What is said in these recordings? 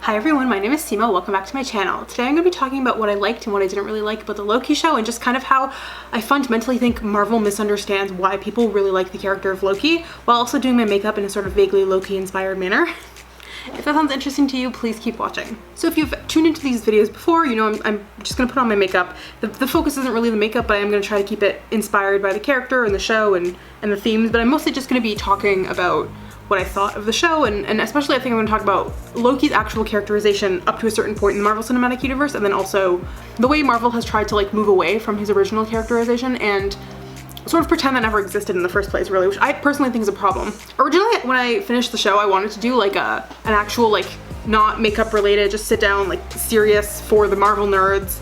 Hi everyone, my name is Sima. Welcome back to my channel. Today I'm going to be talking about what I liked and what I didn't really like about the Loki show, and just kind of how I fundamentally think Marvel misunderstands why people really like the character of Loki, while also doing my makeup in a sort of vaguely Loki inspired manner. If that sounds interesting to you, please keep watching. So if you've tuned into these videos before, you know I'm just going to put on my makeup. The focus isn't really the makeup, but I'm going to try to keep it inspired by the character and the show and the themes, but I'm mostly just going to be talking about what I thought of the show, and especially I think I'm going to talk about Loki's actual characterization up to a certain point in the Marvel Cinematic Universe, and then also the way Marvel has tried to like move away from his original characterization and sort of pretend that never existed in the first place, really, which I personally think is a problem. Originally, when I finished the show, I wanted to do like an actual, like, not makeup related, just sit down, like, serious for the Marvel nerds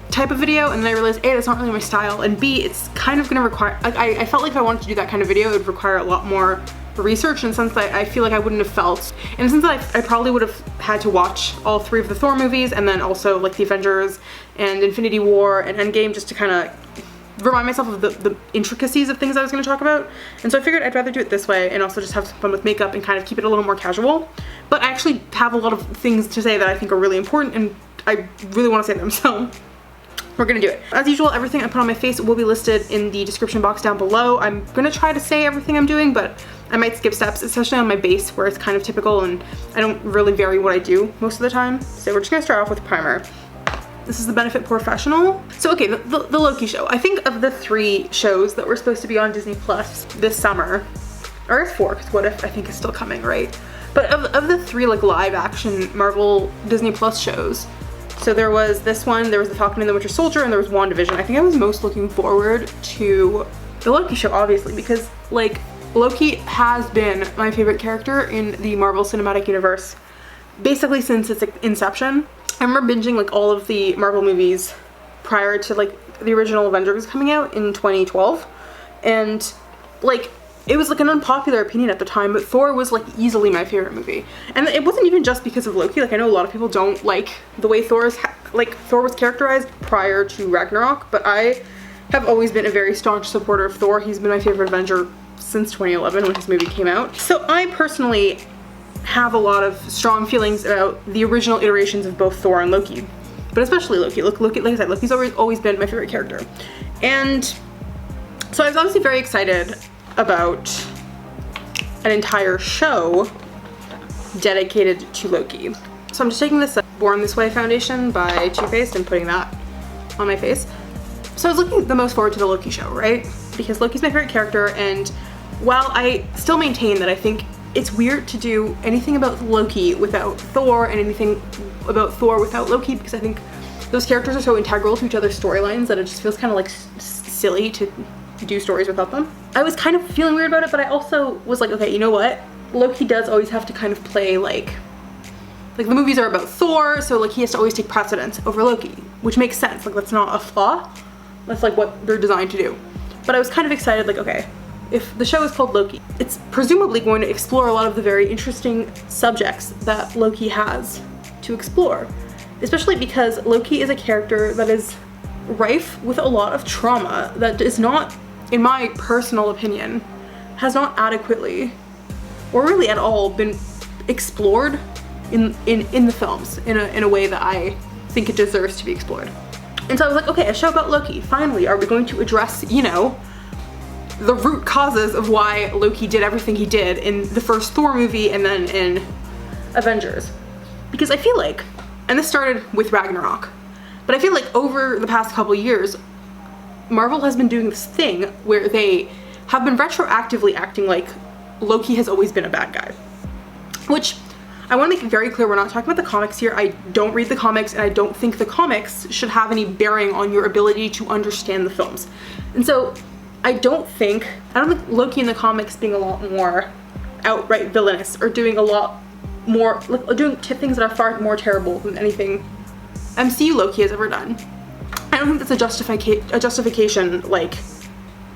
type of video, and then I realized A, that's not really my style, and B, it's kind of gonna require, like, I felt like if I wanted to do that kind of video, it would require a lot more research, in the sense that I feel like I wouldn't have felt, in the sense that I probably would have had to watch all 3 of the Thor movies, and then also like the Avengers and Infinity War and Endgame, just to kind of remind myself of the intricacies of things I was going to talk about. And so I figured I'd rather do it this way and also just have some fun with makeup and kind of keep it a little more casual. But I actually have a lot of things to say that I think are really important, and I really want to say them, so we're gonna do it. As usual, everything I put on my face will be listed in the description box down below. I'm gonna try to say everything I'm doing, but I might skip steps, especially on my base where it's kind of typical and I don't really vary what I do most of the time. So we're just gonna start off with primer. This is the Benefit POREfessional. So okay, the Loki show. I think of the 3 shows that were supposed to be on Disney Plus this summer, or 4, because What If I think is still coming, right? But of the 3 like live action Marvel Disney Plus shows, so there was this one, there was The Falcon and the Winter Soldier, and there was WandaVision. I think I was most looking forward to the Loki show, obviously, because like Loki has been my favorite character in the Marvel Cinematic Universe basically since its inception. I remember binging like all of the Marvel movies prior to like the original Avengers coming out in 2012, and like it was like an unpopular opinion at the time, but Thor was like easily my favorite movie. And it wasn't even just because of Loki. Like I know a lot of people don't like the way Thor was characterized prior to Ragnarok, but I have always been a very staunch supporter of Thor. He's been my favorite Avenger since 2011 when his movie came out. So I personally have a lot of strong feelings about the original iterations of both Thor and Loki, but especially Loki. Like I said, Loki's always been my favorite character. And so I was obviously very excited about an entire show dedicated to Loki. So I'm just taking this Born This Way foundation by Too Faced and putting that on my face. So I was looking the most forward to the Loki show, right? Because Loki's my favorite character, and while I still maintain that I think it's weird to do anything about Loki without Thor and anything about Thor without Loki, because I think those characters are so integral to each other's storylines that it just feels kind of like silly to do stories without them. I was kind of feeling weird about it, but I also was like, okay, you know what? Loki does always have to kind of play like the movies are about Thor, so like he has to always take precedence over Loki, which makes sense. Like that's not a flaw. That's like what they're designed to do. But I was kind of excited, like, okay, if the show is called Loki, it's presumably going to explore a lot of the very interesting subjects that Loki has to explore, especially because Loki is a character that is rife with a lot of trauma that is not, in my personal opinion, has not adequately or really at all been explored in the films in a way that I think it deserves to be explored. And so I was like, okay, a show about Loki. Finally, are we going to address, you know, the root causes of why Loki did everything he did in the first Thor movie and then in Avengers? Because I feel like, and this started with Ragnarok, but I feel like over the past couple years, Marvel has been doing this thing where they have been retroactively acting like Loki has always been a bad guy. Which, I want to make it very clear, we're not talking about the comics here. I don't read the comics, and I don't think the comics should have any bearing on your ability to understand the films. And so, I don't think Loki in the comics being a lot more outright villainous or doing a lot more, like, doing things that are far more terrible than anything MCU Loki has ever done. I don't think that's a justification, like,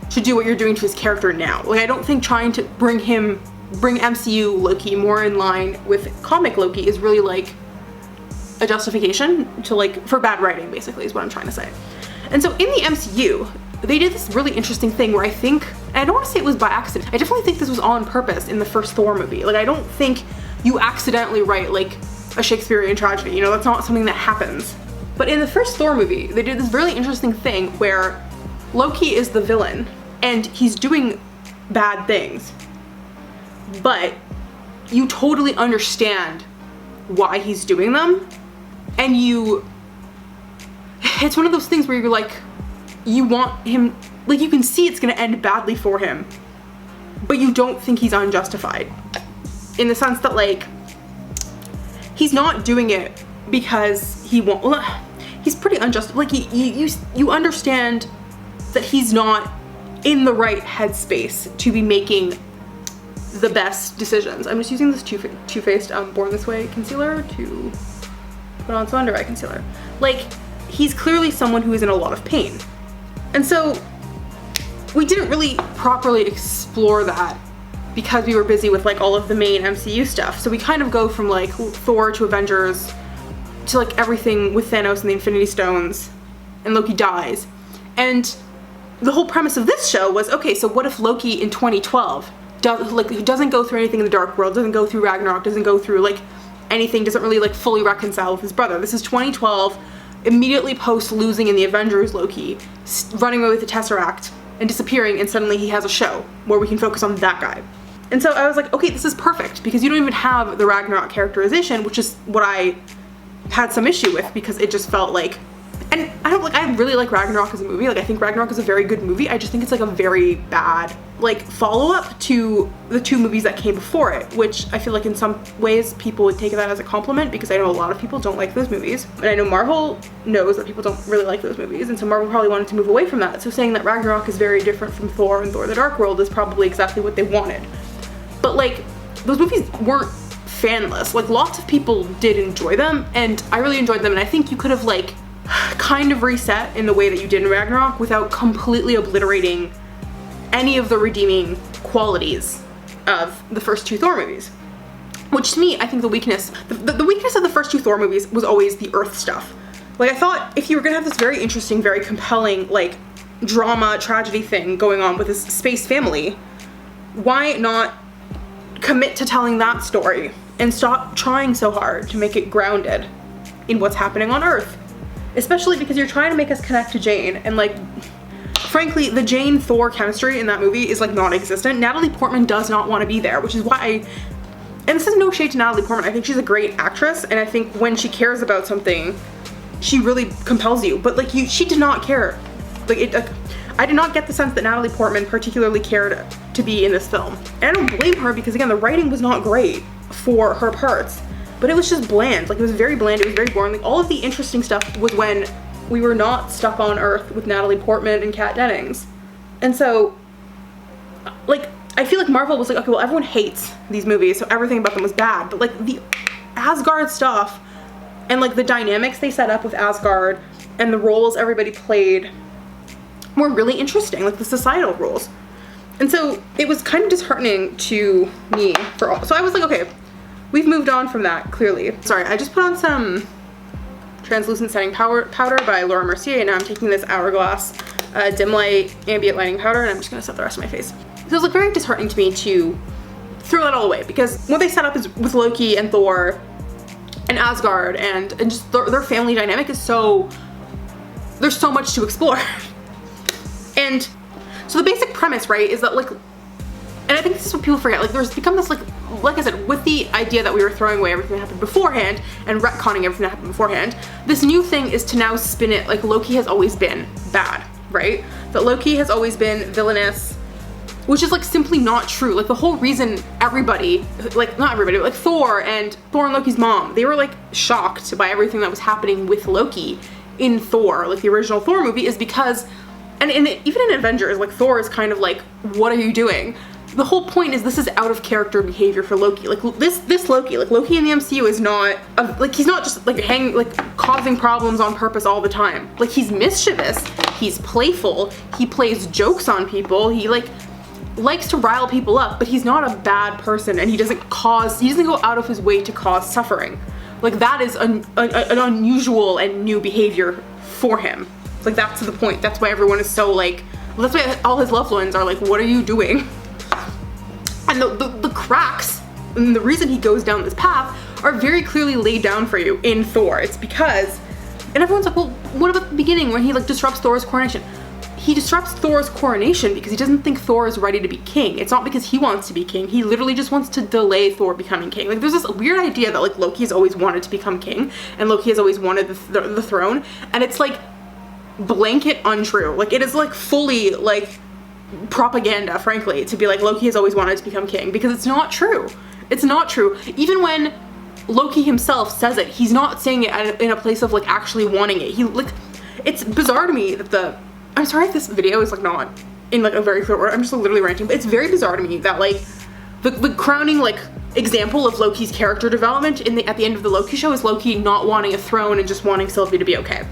to do what you're doing to his character now. Like, I don't think trying to bring MCU Loki more in line with comic Loki is really, like, a justification to, like, for bad writing, basically, is what I'm trying to say. And so in the MCU, they did this really interesting thing where I think, and I don't want to say it was by accident, I definitely think this was on purpose in the first Thor movie. Like, I don't think you accidentally write, like, a Shakespearean tragedy, you know, that's not something that happens. But in the first Thor movie, they did this really interesting thing where Loki is the villain and he's doing bad things, but you totally understand why he's doing them, and it's one of those things where you're like, you want him, like you can see it's gonna end badly for him, but you don't think he's unjustified, in the sense that like, he's not doing it because he won't, well, he's pretty unjust, like you understand that he's not in the right headspace to be making the best decisions. I'm just using this Too Faced Born This Way concealer to put on some under eye concealer. Like, he's clearly someone who is in a lot of pain. And so we didn't really properly explore that because we were busy with like all of the main MCU stuff. So we kind of go from like Thor to Avengers to like everything with Thanos and the Infinity Stones, and Loki dies. And the whole premise of this show was, okay, so what if Loki in 2012 doesn't go through anything in the dark world, doesn't go through Ragnarok, doesn't go through like anything, doesn't really like fully reconcile with his brother. This is 2012, immediately post losing in the Avengers Loki, running away with the Tesseract and disappearing, and suddenly he has a show where we can focus on that guy. And so I was like, okay, this is perfect, because you don't even have the Ragnarok characterization, which is what I had some issue with, because it just felt like, and I really like Ragnarok as a movie, like I think Ragnarok is a very good movie, I just think it's like a very bad like follow-up to the two movies that came before it, which I feel like in some ways people would take that as a compliment, because I know a lot of people don't like those movies, and I know Marvel knows that people don't really like those movies, and so Marvel probably wanted to move away from that. So saying that Ragnarok is very different from Thor and Thor the Dark World is probably exactly what they wanted. But like, those movies weren't fanless. Like, lots of people did enjoy them, and I really enjoyed them, and I think you could have like kind of reset in the way that you did in Ragnarok without completely obliterating any of the redeeming qualities of the first two Thor movies. Which to me, I think the weakness of the first two Thor movies was always the Earth stuff. Like, I thought if you were gonna have this very interesting, very compelling, like, drama, tragedy thing going on with this space family, why not commit to telling that story and stop trying so hard to make it grounded in what's happening on Earth? Especially because you're trying to make us connect to Jane, and like, frankly, the Jane-Thor chemistry in that movie is like non-existent. Natalie Portman does not want to be there, which is why, and this is no shade to Natalie Portman, I think she's a great actress, and I think when she cares about something, she really compels you, but like she did not care. Like, I did not get the sense that Natalie Portman particularly cared to be in this film. And I don't blame her, because again, the writing was not great for her parts, but it was just bland. Like, it was very bland, it was very boring. Like, all of the interesting stuff was when we were not stuck on Earth with Natalie Portman and Kat Dennings. And so, like, I feel like Marvel was like, okay, well, everyone hates these movies, so everything about them was bad. But like, the Asgard stuff and like the dynamics they set up with Asgard and the roles everybody played were really interesting, like the societal roles. And so it was kind of disheartening to me so I was like, okay, we've moved on from that, clearly. Sorry, I just put on some translucent setting powder by Laura Mercier, and now I'm taking this Hourglass dim light ambient lighting powder, and I'm just gonna set the rest of my face. So it was like very disheartening to me to throw that all away, because what they set up is with Loki and Thor and Asgard and just their family dynamic is so, there's so much to explore. And so the basic premise, right, is that like, and I think this is what people forget, like there's become this like I said, with the idea that we were throwing away everything that happened beforehand and retconning everything that happened beforehand, this new thing is to now spin it like Loki has always been bad, right? That Loki has always been villainous, which is like simply not true. Like, the whole reason everybody, like not everybody, but like Thor and Loki's mom, they were like shocked by everything that was happening with Loki in Thor, like the original Thor movie, is because, and even in Avengers, like Thor is kind of like, what are you doing? The whole point is this is out of character behavior for Loki. Like this Loki, like Loki in the MCU is not, like he's not just like causing problems on purpose all the time. Like, he's mischievous, he's playful, he plays jokes on people, he like likes to rile people up, but he's not a bad person, and he doesn't go out of his way to cause suffering. Like, that is an unusual and new behavior for him. Like, that's the point. That's why everyone is so like, well, that's why all his loved ones are like, what are you doing? And the cracks, and the reason he goes down this path are very clearly laid down for you in Thor. It's because, and everyone's like, well, what about the beginning when he like disrupts Thor's coronation? He disrupts Thor's coronation because he doesn't think Thor is ready to be king. It's not because he wants to be king. He literally just wants to delay Thor becoming king. Like, there's this weird idea that like Loki has always wanted to become king and Loki has always wanted the throne, and it's like blanket untrue. Like, it is like fully like propaganda, frankly, to be like Loki has always wanted to become king, because it's not true. It's not true. Even when Loki himself says it, he's not saying it in a place of like actually wanting it. He like, it's bizarre to me that I'm sorry if this video is like not in like a very clear order, I'm just like, literally ranting, but it's very bizarre to me that like the crowning like example of Loki's character development at the end of the Loki show is Loki not wanting a throne and just wanting Sylvie to be okay.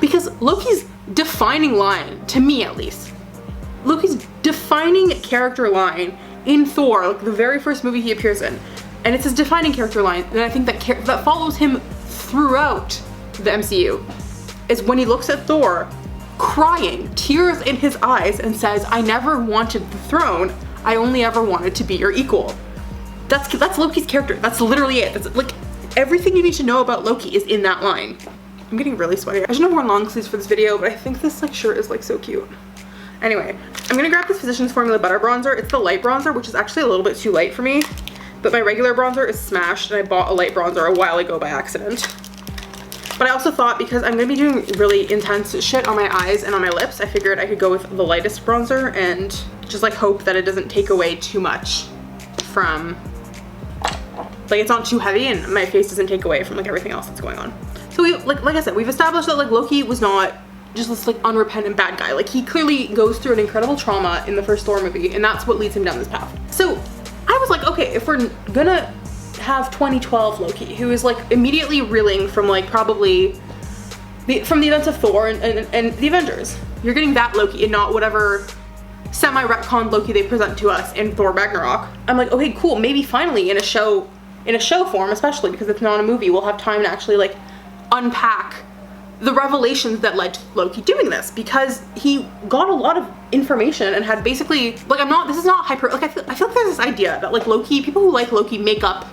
Because Loki's defining line, to me at least, Loki's defining character line in Thor, like the very first movie he appears in, and it's his defining character line, and I think that follows him throughout the MCU, is when he looks at Thor crying, tears in his eyes, and says, I never wanted the throne, I only ever wanted to be your equal. That's Loki's character. That's literally it. That's like everything you need to know about Loki is in that line. I'm getting really sweaty. I should have worn long sleeves for this video, but I think this like shirt is like so cute. Anyway, I'm gonna grab this Physicians Formula Butter Bronzer. It's the light bronzer, which is actually a little bit too light for me, but my regular bronzer is smashed and I bought a light bronzer a while ago by accident. But I also thought, because I'm gonna be doing really intense shit on my eyes and on my lips, I figured I could go with the lightest bronzer and just like hope that it doesn't take away too much from, like, it's not too heavy and my face doesn't take away from like everything else that's going on. So we, like I said, we've established that like Loki was not just this like unrepentant bad guy. Like, he clearly goes through an incredible trauma in the first Thor movie, and that's what leads him down this path. So I was like, okay, if we're gonna have 2012 Loki, who is like immediately reeling from like probably from the events of Thor and the Avengers, you're getting that Loki and not whatever semi-retconned Loki they present to us in Thor Ragnarok. I'm like, okay, cool, maybe finally in a show form, especially because it's not a movie, we'll have time to actually like unpack the revelations that led to Loki doing this, because he got a lot of information and had basically like, this is not hyper, like I feel like there's this idea that like Loki, people who like Loki make up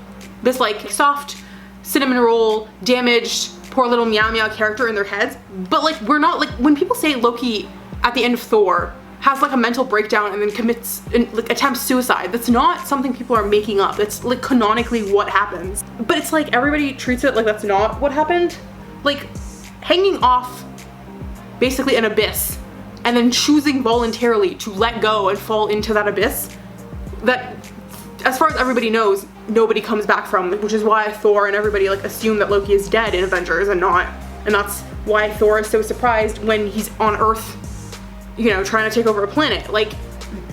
this like soft cinnamon roll damaged poor little meow meow character in their heads, but like we're not, like when people say Loki at the end of Thor has like a mental breakdown and then commits and like attempts suicide, that's not something people are making up. That's like canonically what happens, but it's like everybody treats it like that's not what happened. Like hanging off basically an abyss and then choosing voluntarily to let go and fall into that abyss, that as far as everybody knows, nobody comes back from, which is why Thor and everybody like assume that Loki is dead in Avengers and that's why Thor is so surprised when he's on Earth, you know, trying to take over a planet. Like,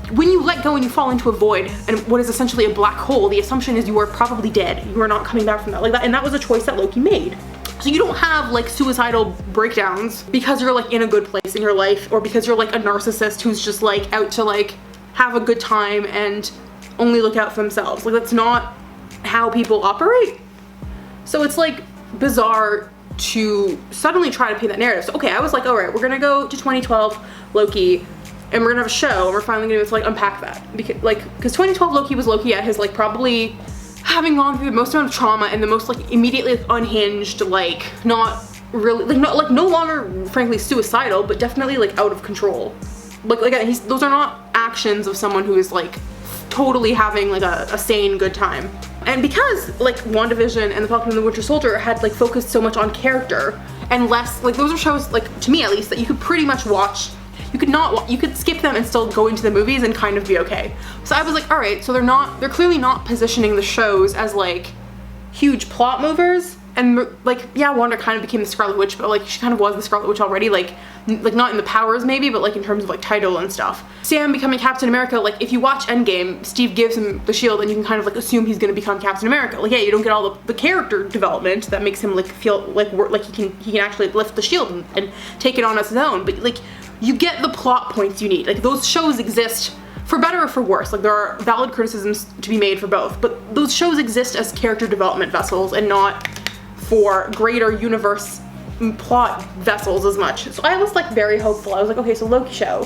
when you let go and you fall into a void and what is essentially a black hole, the assumption is you are probably dead. You are not coming back from that, like that, and that was a choice that Loki made. So you don't have like suicidal breakdowns because you're like in a good place in your life, or because you're like a narcissist who's just like out to like have a good time and only look out for themselves. Like, that's not how people operate. So it's like bizarre to suddenly try to paint that narrative. So okay, I was like, all right, we're gonna go to 2012 Loki and we're gonna have a show and we're finally gonna like unpack that, because 2012 Loki was Loki at his like probably having gone through the most amount of trauma and the most like immediately like, unhinged, like not really like no longer frankly suicidal, but definitely like out of control. Like again, those are not actions of someone who is like totally having like a sane good time. And because like WandaVision and The Falcon and the Winter Soldier had like focused so much on character and less, like those are shows, like to me at least, that you could pretty much watch. You could skip them and still go into the movies and kind of be okay. So I was like, all right, so they're clearly not positioning the shows as like huge plot movers. And like, yeah, Wanda kind of became the Scarlet Witch, but like she kind of was the Scarlet Witch already, like not in the powers maybe, but like in terms of like title and stuff. Sam becoming Captain America, like if you watch Endgame, Steve gives him the shield and you can kind of like assume he's gonna become Captain America. Like, yeah, you don't get all the character development that makes him like feel like he can actually lift the shield and take it on as his own, but like you get the plot points you need. Like, those shows exist for better or for worse. Like, there are valid criticisms to be made for both, but those shows exist as character development vessels and not for greater universe plot vessels as much. So I was like very hopeful. I was like, okay, so Loki show,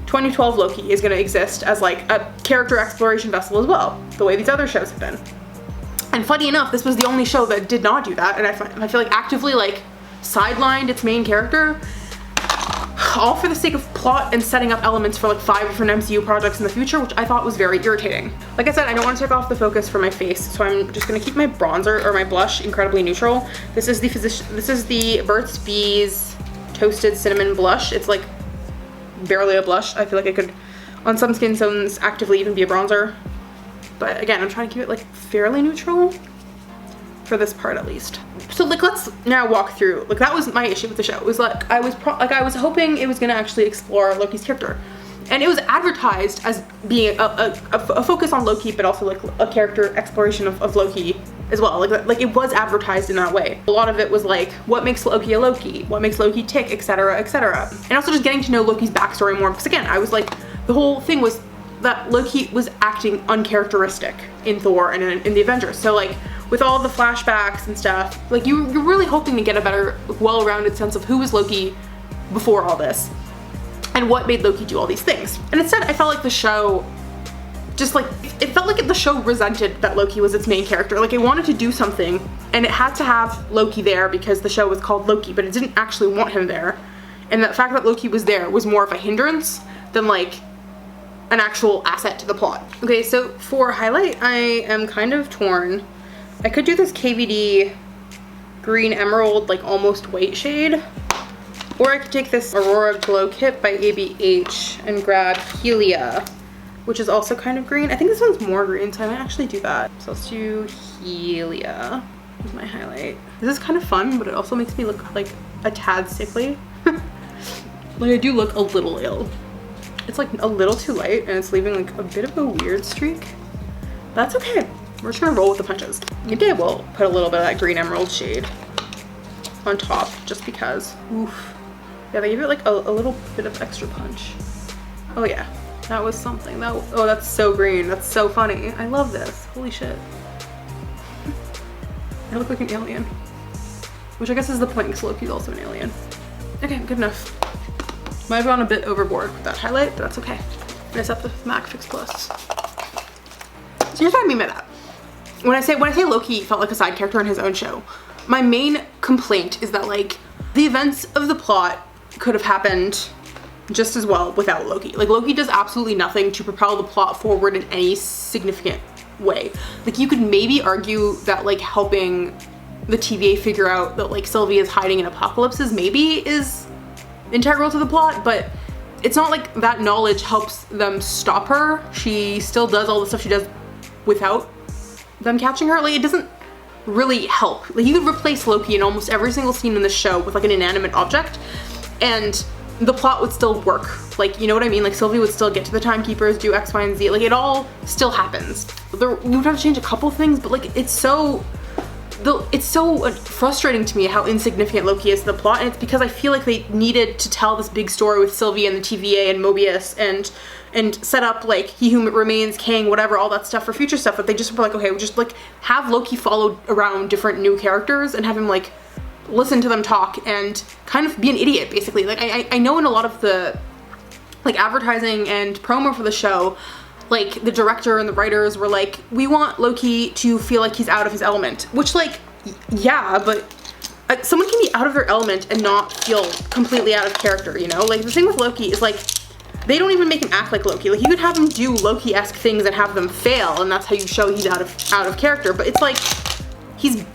2012 Loki is gonna exist as like a character exploration vessel as well, the way these other shows have been. And funny enough, this was the only show that did not do that, and I feel like actively like sidelined its main character, all for the sake of plot and setting up elements for like 5 different MCU projects in the future, which I thought was very irritating. Like I said, I don't want to take off the focus from my face, so I'm just gonna keep my bronzer or my blush incredibly neutral. This is the Burt's Bees Toasted Cinnamon Blush. It's like barely a blush. I feel like it could, on some skin tones, actively even be a bronzer. But again, I'm trying to keep it like fairly neutral for this part at least. So like, let's now walk through, like that was my issue with the show. It was like, I was hoping it was gonna actually explore Loki's character. And it was advertised as being a focus on Loki, but also like a character exploration of Loki as well. Like it was advertised in that way. A lot of it was like, what makes Loki a Loki? What makes Loki tick, etc., etc. And also just getting to know Loki's backstory more, because again, I was like, the whole thing was that Loki was acting uncharacteristic in Thor and in the Avengers. So like, with all the flashbacks and stuff, like you're really hoping to get a better, well-rounded sense of who was Loki before all this and what made Loki do all these things. And instead, I felt like the show just like, it felt like the show resented that Loki was its main character. Like it wanted to do something and it had to have Loki there because the show was called Loki, but it didn't actually want him there. And the fact that Loki was there was more of a hindrance than like an actual asset to the plot. Okay, so for highlight, I am kind of torn. I could do this KVD Green Emerald, like almost white shade, or I could take this Aurora Glow Kit by ABH and grab Helia, which is also kind of green. I think this one's more green, so I might actually do that. So let's do Helia as my highlight. This is kind of fun, but it also makes me look like a tad sickly. Like I do look a little ill. It's like a little too light and it's leaving like a bit of a weird streak. That's okay. We're just gonna roll with the punches. Maybe I will put a little bit of that Green Emerald shade on top just because. Oof. Yeah, they give it like a little bit of extra punch. Oh yeah, that was something. Oh, that's so green. That's so funny. I love this. Holy shit. I look like an alien. Which I guess is the point because Loki's also an alien. Okay, good enough. Might have gone a bit overboard with that highlight, but that's okay. I'm gonna set the MAC Fix Plus. So here's what I mean by that. When I say Loki felt like a side character in his own show, my main complaint is that like the events of the plot could have happened just as well without Loki. Like Loki does absolutely nothing to propel the plot forward in any significant way. Like you could maybe argue that like helping the TVA figure out that like Sylvie is hiding in apocalypses maybe is integral to the plot, but it's not like that knowledge helps them stop her. She still does all the stuff she does without them catching her. Like it doesn't really help. Like you could replace Loki in almost every single scene in the show with like an inanimate object and the plot would still work. Like, you know what I mean? Like Sylvie would still get to the timekeepers, do X, Y, and Z. Like it all still happens. You would have to change a couple things, but like it's so frustrating to me how insignificant Loki is to the plot, and it's because I feel like they needed to tell this big story with Sylvie and the TVA and Mobius and set up like He Who Remains, Kang, whatever, all that stuff for future stuff, but they just were like, okay, we'll just like have Loki follow around different new characters and have him like listen to them talk and kind of be an idiot basically. Like I know in a lot of the like advertising and promo for the show, like the director and the writers were like, we want Loki to feel like he's out of his element, which like, yeah, but someone can be out of their element and not feel completely out of character, you know? Like the thing with Loki is like, they don't even make him act like Loki. Like you could have him do Loki-esque things and have them fail, and that's how you show he's out of character. But it's like, he's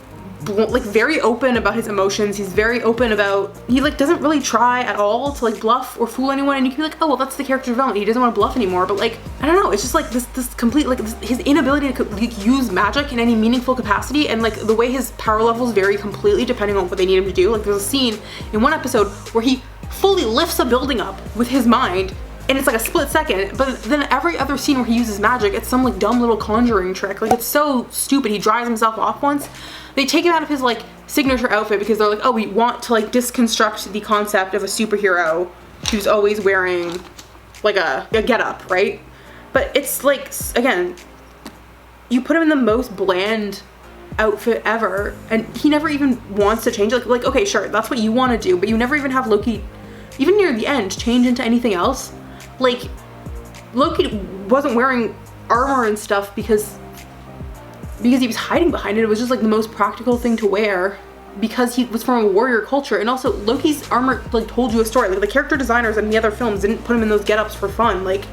like very open about his emotions. He's very open about, he like doesn't really try at all to like bluff or fool anyone, and you can be like, oh well, that's the character development, he doesn't want to bluff anymore. But like, I don't know, it's just like this complete like his inability to like, use magic in any meaningful capacity, and like the way his power levels vary completely depending on what they need him to do. Like there's a scene in one episode where he fully lifts a building up with his mind and it's like a split second, but then every other scene where he uses magic, it's some like dumb little conjuring trick. Like it's so stupid. He dries himself off once. They take him out of his like signature outfit because they're like, oh, we want to like disconstruct the concept of a superhero who's always wearing like a getup, right? But it's like, again, you put him in the most bland outfit ever and he never even wants to change. Like okay, sure, that's what you want to do, but you never even have Loki, even near the end, change into anything else. Like Loki wasn't wearing armor and stuff because because he was hiding behind it. It was just like the most practical thing to wear because he was from a warrior culture. And also Loki's armor like told you a story. Like the character designers in the other films didn't put him in those get-ups for fun. Like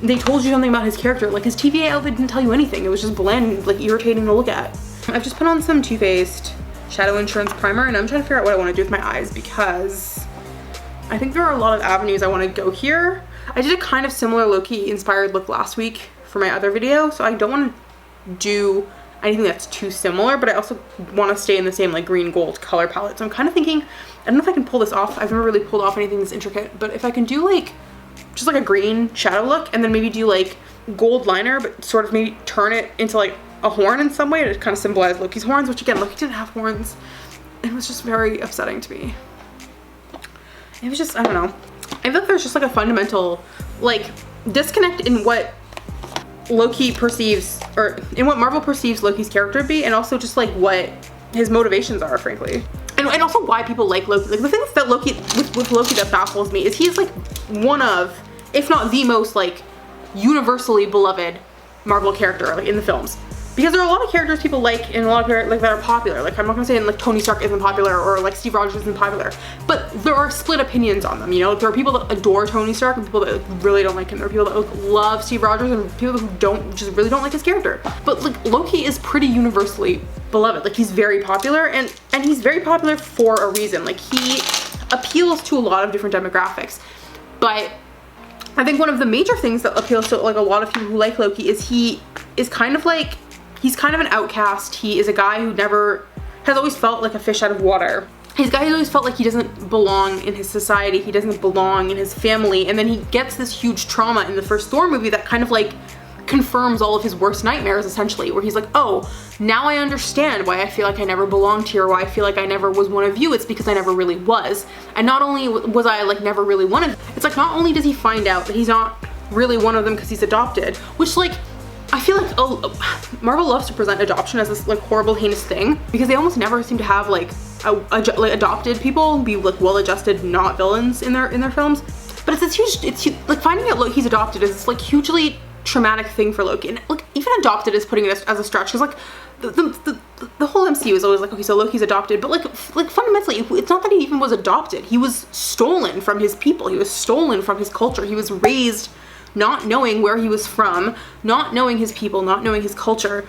they told you something about his character. Like his TVA outfit didn't tell you anything. It was just bland, like irritating to look at. I've just put on some Too Faced Shadow Insurance Primer, and I'm trying to figure out what I want to do with my eyes because I think there are a lot of avenues I want to go here. I did a kind of similar Loki inspired look last week for my other video, so I don't want to do anything that's too similar, but I also want to stay in the same like green gold color palette. So I'm kind of thinking, I don't know if I can pull this off. I've never really pulled off anything this intricate, but if I can do like just like a green shadow look and then maybe do like gold liner, but sort of maybe turn it into like a horn in some way to kind of symbolize Loki's horns, which again, Loki didn't have horns. It was just very upsetting to me. It was just, I don't know. I feel like there's just like a fundamental like disconnect in what Loki perceives, or in what Marvel perceives Loki's character to be, and also just like what his motivations are, frankly. And also why people like Loki. Like the thing that Loki, with Loki that baffles me is he's like one of, if not the most like universally beloved Marvel character like in the films. Because there are a lot of characters people like and a lot of like that are popular. Like I'm not gonna say like Tony Stark isn't popular or like Steve Rogers isn't popular, but there are split opinions on them. You know, there are people that adore Tony Stark and people that really don't like him. There are people that like, love Steve Rogers and people who don't, just really don't like his character. But like Loki is pretty universally beloved. Like he's very popular and he's very popular for a reason. Like he appeals to a lot of different demographics. But I think one of the major things that appeals to like a lot of people who like Loki is he is kind of like, he's kind of an outcast. He is a guy who has always felt like a fish out of water. He's a guy who always felt like he doesn't belong in his society. He doesn't belong in his family. And then he gets this huge trauma in the first Thor movie that kind of like confirms all of his worst nightmares essentially, where he's like, oh, now I understand why I feel like I never belonged here, why I feel like I never was one of you. It's because I never really was. And not only was I like never really one of them, it's like not only does he find out that he's not really one of them because he's adopted, which like, I feel like Marvel loves to present adoption as this like horrible, heinous thing because they almost never seem to have like like adopted people be like well-adjusted, not villains in their films. But it's this huge, like finding out Loki's adopted is this like hugely traumatic thing for Loki. And like even adopted is putting it as a stretch because like the whole MCU is always like, okay, so Loki's adopted, but like fundamentally it's not that he even was adopted. He was stolen from his people. He was stolen from his culture. He was raised not knowing where he was from, not knowing his people, not knowing his culture,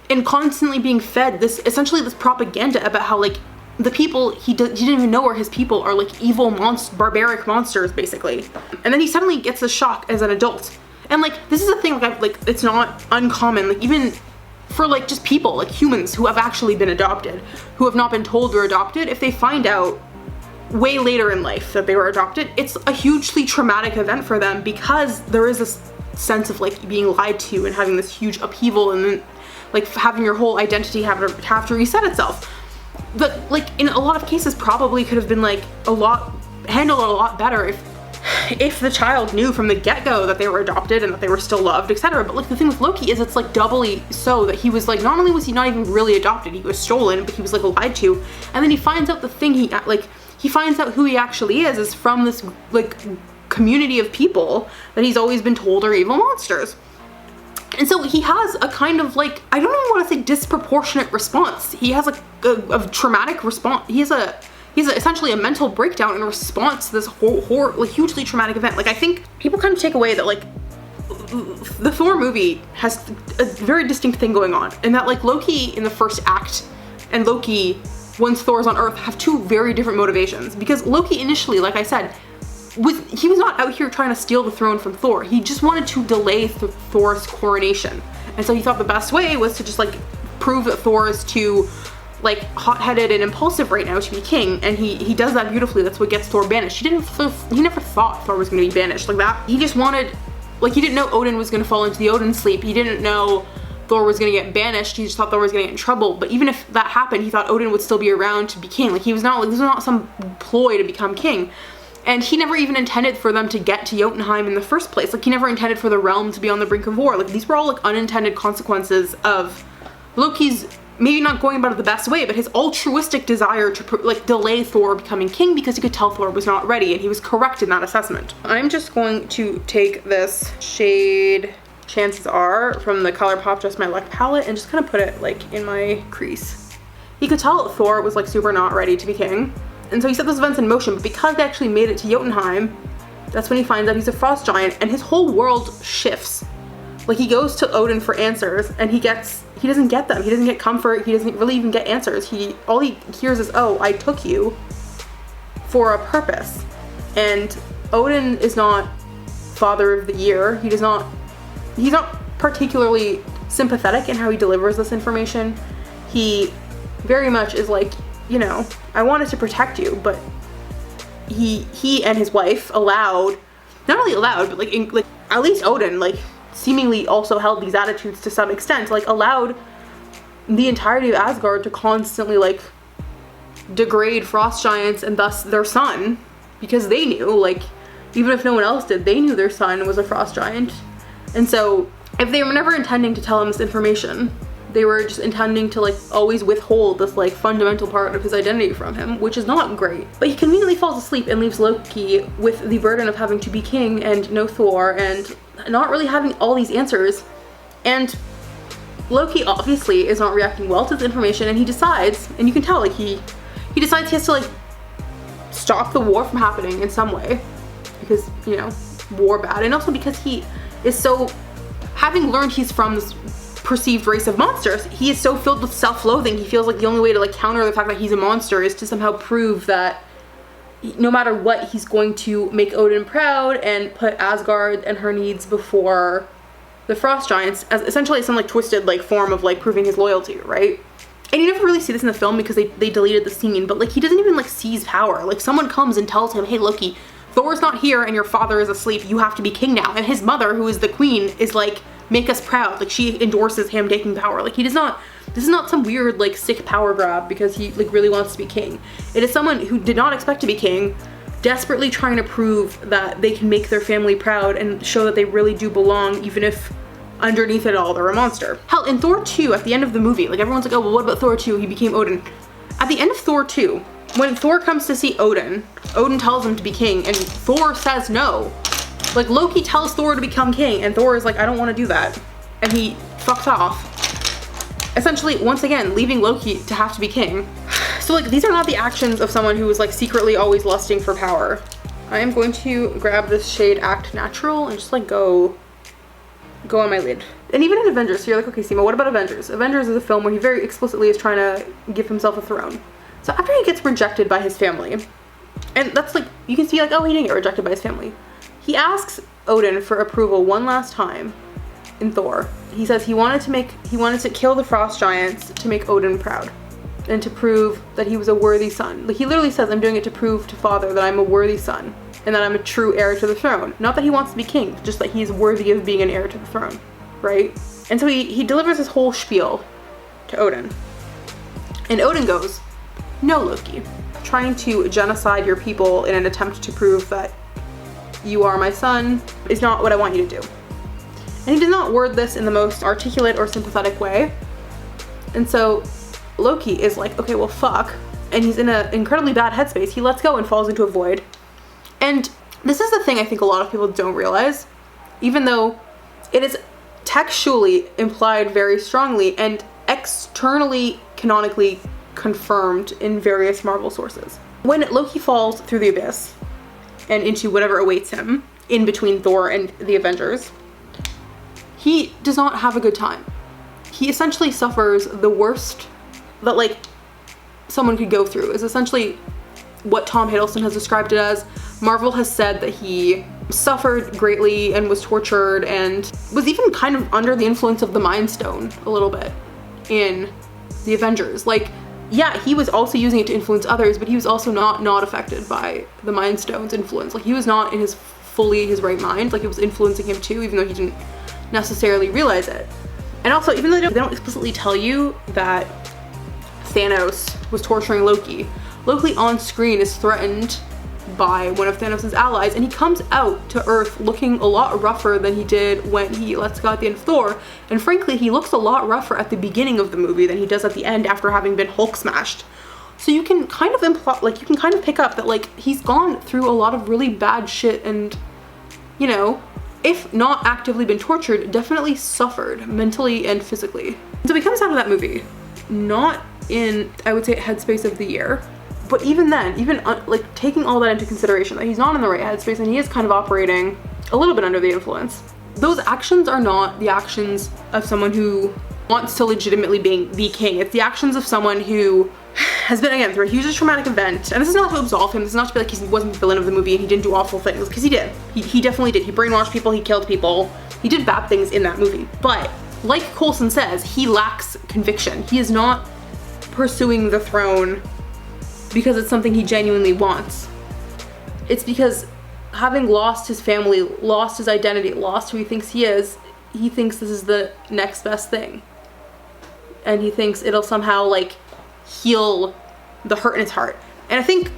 and constantly being fed this, essentially this propaganda about how like the people he didn't even know are his people are like evil barbaric monsters basically. And then he suddenly gets the shock as an adult. And like this is a thing like it's not uncommon, like even for like just people, like humans who have actually been adopted, who have not been told they're adopted, if they find out way later in life that they were adopted, it's a hugely traumatic event for them because there is this sense of like being lied to and having this huge upheaval and then like having your whole identity have to reset itself. But like in a lot of cases probably could have been like handled a lot better if the child knew from the get-go that they were adopted and that they were still loved, etc. But like the thing with Loki is it's like doubly so that he was like, not only was he not even really adopted, he was stolen, but he was like lied to, and then he finds out the thing he finds out who he actually is from this like community of people that he's always been told are evil monsters. And so he has a kind of like, I don't even want to say disproportionate response. He has like a traumatic response. He's essentially a mental breakdown in response to this like hugely traumatic event. Like I think people kind of take away that like the Thor movie has a very distinct thing going on, and that like Loki in the first act and Loki once Thor's on Earth have two very different motivations. Because Loki initially, like I said, he was not out here trying to steal the throne from Thor. He just wanted to delay Thor's coronation. And so he thought the best way was to just like prove that Thor is too like hot-headed and impulsive right now to be king, and he does that beautifully. That's what gets Thor banished. He never thought Thor was going to be banished like that. He just wanted, like he didn't know Odin was going to fall into the Odin sleep. He didn't know Thor was gonna get banished. He just thought Thor was gonna get in trouble. But even if that happened, he thought Odin would still be around to be king. Like he was not like, this was not some ploy to become king. And he never even intended for them to get to Jotunheim in the first place. Like he never intended for the realm to be on the brink of war. Like these were all like unintended consequences of Loki's maybe not going about it the best way, but his altruistic desire to like delay Thor becoming king because he could tell Thor was not ready, and he was correct in that assessment. I'm just going to take this shade chances are, from the Colourpop Just My Luck palette, and just kind of put it like in my crease. He could tell Thor was like super not ready to be king, and so he set those events in motion, but because they actually made it to Jotunheim, that's when he finds out he's a frost giant, and his whole world shifts. Like, he goes to Odin for answers, and he doesn't get them. He doesn't get comfort. He doesn't really even get answers. All he hears is, oh, I took you for a purpose. And Odin is not father of the year. He's not particularly sympathetic in how he delivers this information. He very much is like, you know, I wanted to protect you, but he and his wife allowed, not only allowed, but like at least Odin, like, seemingly also held these attitudes to some extent, like allowed the entirety of Asgard to constantly like degrade frost giants and thus their son, because they knew, like, even if no one else did, they knew their son was a frost giant. And so if they were never intending to tell him this information, they were just intending to like always withhold this like fundamental part of his identity from him, which is not great. But he conveniently falls asleep and leaves Loki with the burden of having to be king and no Thor and not really having all these answers. And Loki obviously is not reacting well to this information, and he decides, and you can tell, like, he decides he has to like stop the war from happening in some way, because, you know, war bad, and also because he is so, having learned he's from this perceived race of monsters, he is so filled with self-loathing. He feels like the only way to like counter the fact that he's a monster is to somehow prove that no matter what, he's going to make Odin proud and put Asgard and her needs before the frost giants, as essentially some like twisted like form of like proving his loyalty, right? And you never really see this in the film because they deleted the scene, but like he doesn't even like seize power. Like, someone comes and tells him, hey Loki, Thor's not here and your father is asleep, you have to be king now. And his mother, who is the queen, is like, make us proud. Like, she endorses him taking power. Like, he does not, this is not some weird like sick power grab because he like really wants to be king. It is someone who did not expect to be king, desperately trying to prove that they can make their family proud and show that they really do belong, even if underneath it all they're a monster. Hell, in Thor 2, at the end of the movie, like, everyone's like, oh, well, what about Thor 2? He became Odin. At the end of Thor 2, when Thor comes to see Odin, Odin tells him to be king, and Thor says no. Like, Loki tells Thor to become king, and Thor is like, I don't want to do that. And he fucks off. Essentially, once again, leaving Loki to have to be king. So, like, these are not the actions of someone who is, like, secretly always lusting for power. I am going to grab this shade Act Natural and just, like, go on my lid. And even in Avengers, so you're like, okay, Seema, what about Avengers? Avengers is a film where he very explicitly is trying to give himself a throne. So after he gets rejected by his family, and that's like, you can see like, oh, he didn't get rejected by his family. He asks Odin for approval one last time in Thor. He says he wanted to kill the frost giants to make Odin proud and to prove that he was a worthy son. Like, he literally says, I'm doing it to prove to father that I'm a worthy son and that I'm a true heir to the throne. Not that he wants to be king, just that he's worthy of being an heir to the throne, right? And so he delivers his whole spiel to Odin. And Odin goes, no, Loki, trying to genocide your people in an attempt to prove that you are my son is not what I want you to do. And he does not word this in the most articulate or sympathetic way. And so Loki is like, okay, well, fuck. And he's in an incredibly bad headspace. He lets go and falls into a void. And this is the thing I think a lot of people don't realize, even though it is textually implied very strongly and externally canonically confirmed in various Marvel sources. When Loki falls through the abyss and into whatever awaits him in between Thor and the Avengers, he does not have a good time. He essentially suffers the worst that like someone could go through, is essentially what Tom Hiddleston has described it as. Marvel has said that he suffered greatly and was tortured and was even kind of under the influence of the Mind Stone a little bit in the Avengers. Like, yeah, he was also using it to influence others, but he was also not affected by the Mind Stone's influence. Like, he was not in his right mind. Like, it was influencing him too, even though he didn't necessarily realize it. And also, even though they don't explicitly tell you that Thanos was torturing Loki, Loki on screen is threatened by one of Thanos' allies, and he comes out to Earth looking a lot rougher than he did when he lets go at the end of Thor. And frankly, he looks a lot rougher at the beginning of the movie than he does at the end after having been Hulk smashed. So you can kind of you can kind of pick up that like he's gone through a lot of really bad shit, and you know, if not actively been tortured, definitely suffered mentally and physically. So he comes out of that movie not in, I would say, headspace of the year, but even then, like taking all that into consideration, that he's not in the right headspace and he is kind of operating a little bit under the influence, those actions are not the actions of someone who wants to legitimately be the king. It's the actions of someone who has been, again, through a huge traumatic event. And this is not to absolve him. This is not to be like he wasn't the villain of the movie and he didn't do awful things, because he did. He definitely did. He brainwashed people, he killed people. He did bad things in that movie. But like Coulson says, he lacks conviction. He is not pursuing the throne because it's something he genuinely wants. It's because having lost his family, lost his identity, lost who he thinks he is, he thinks this is the next best thing. And he thinks it'll somehow like heal the hurt in his heart. And I think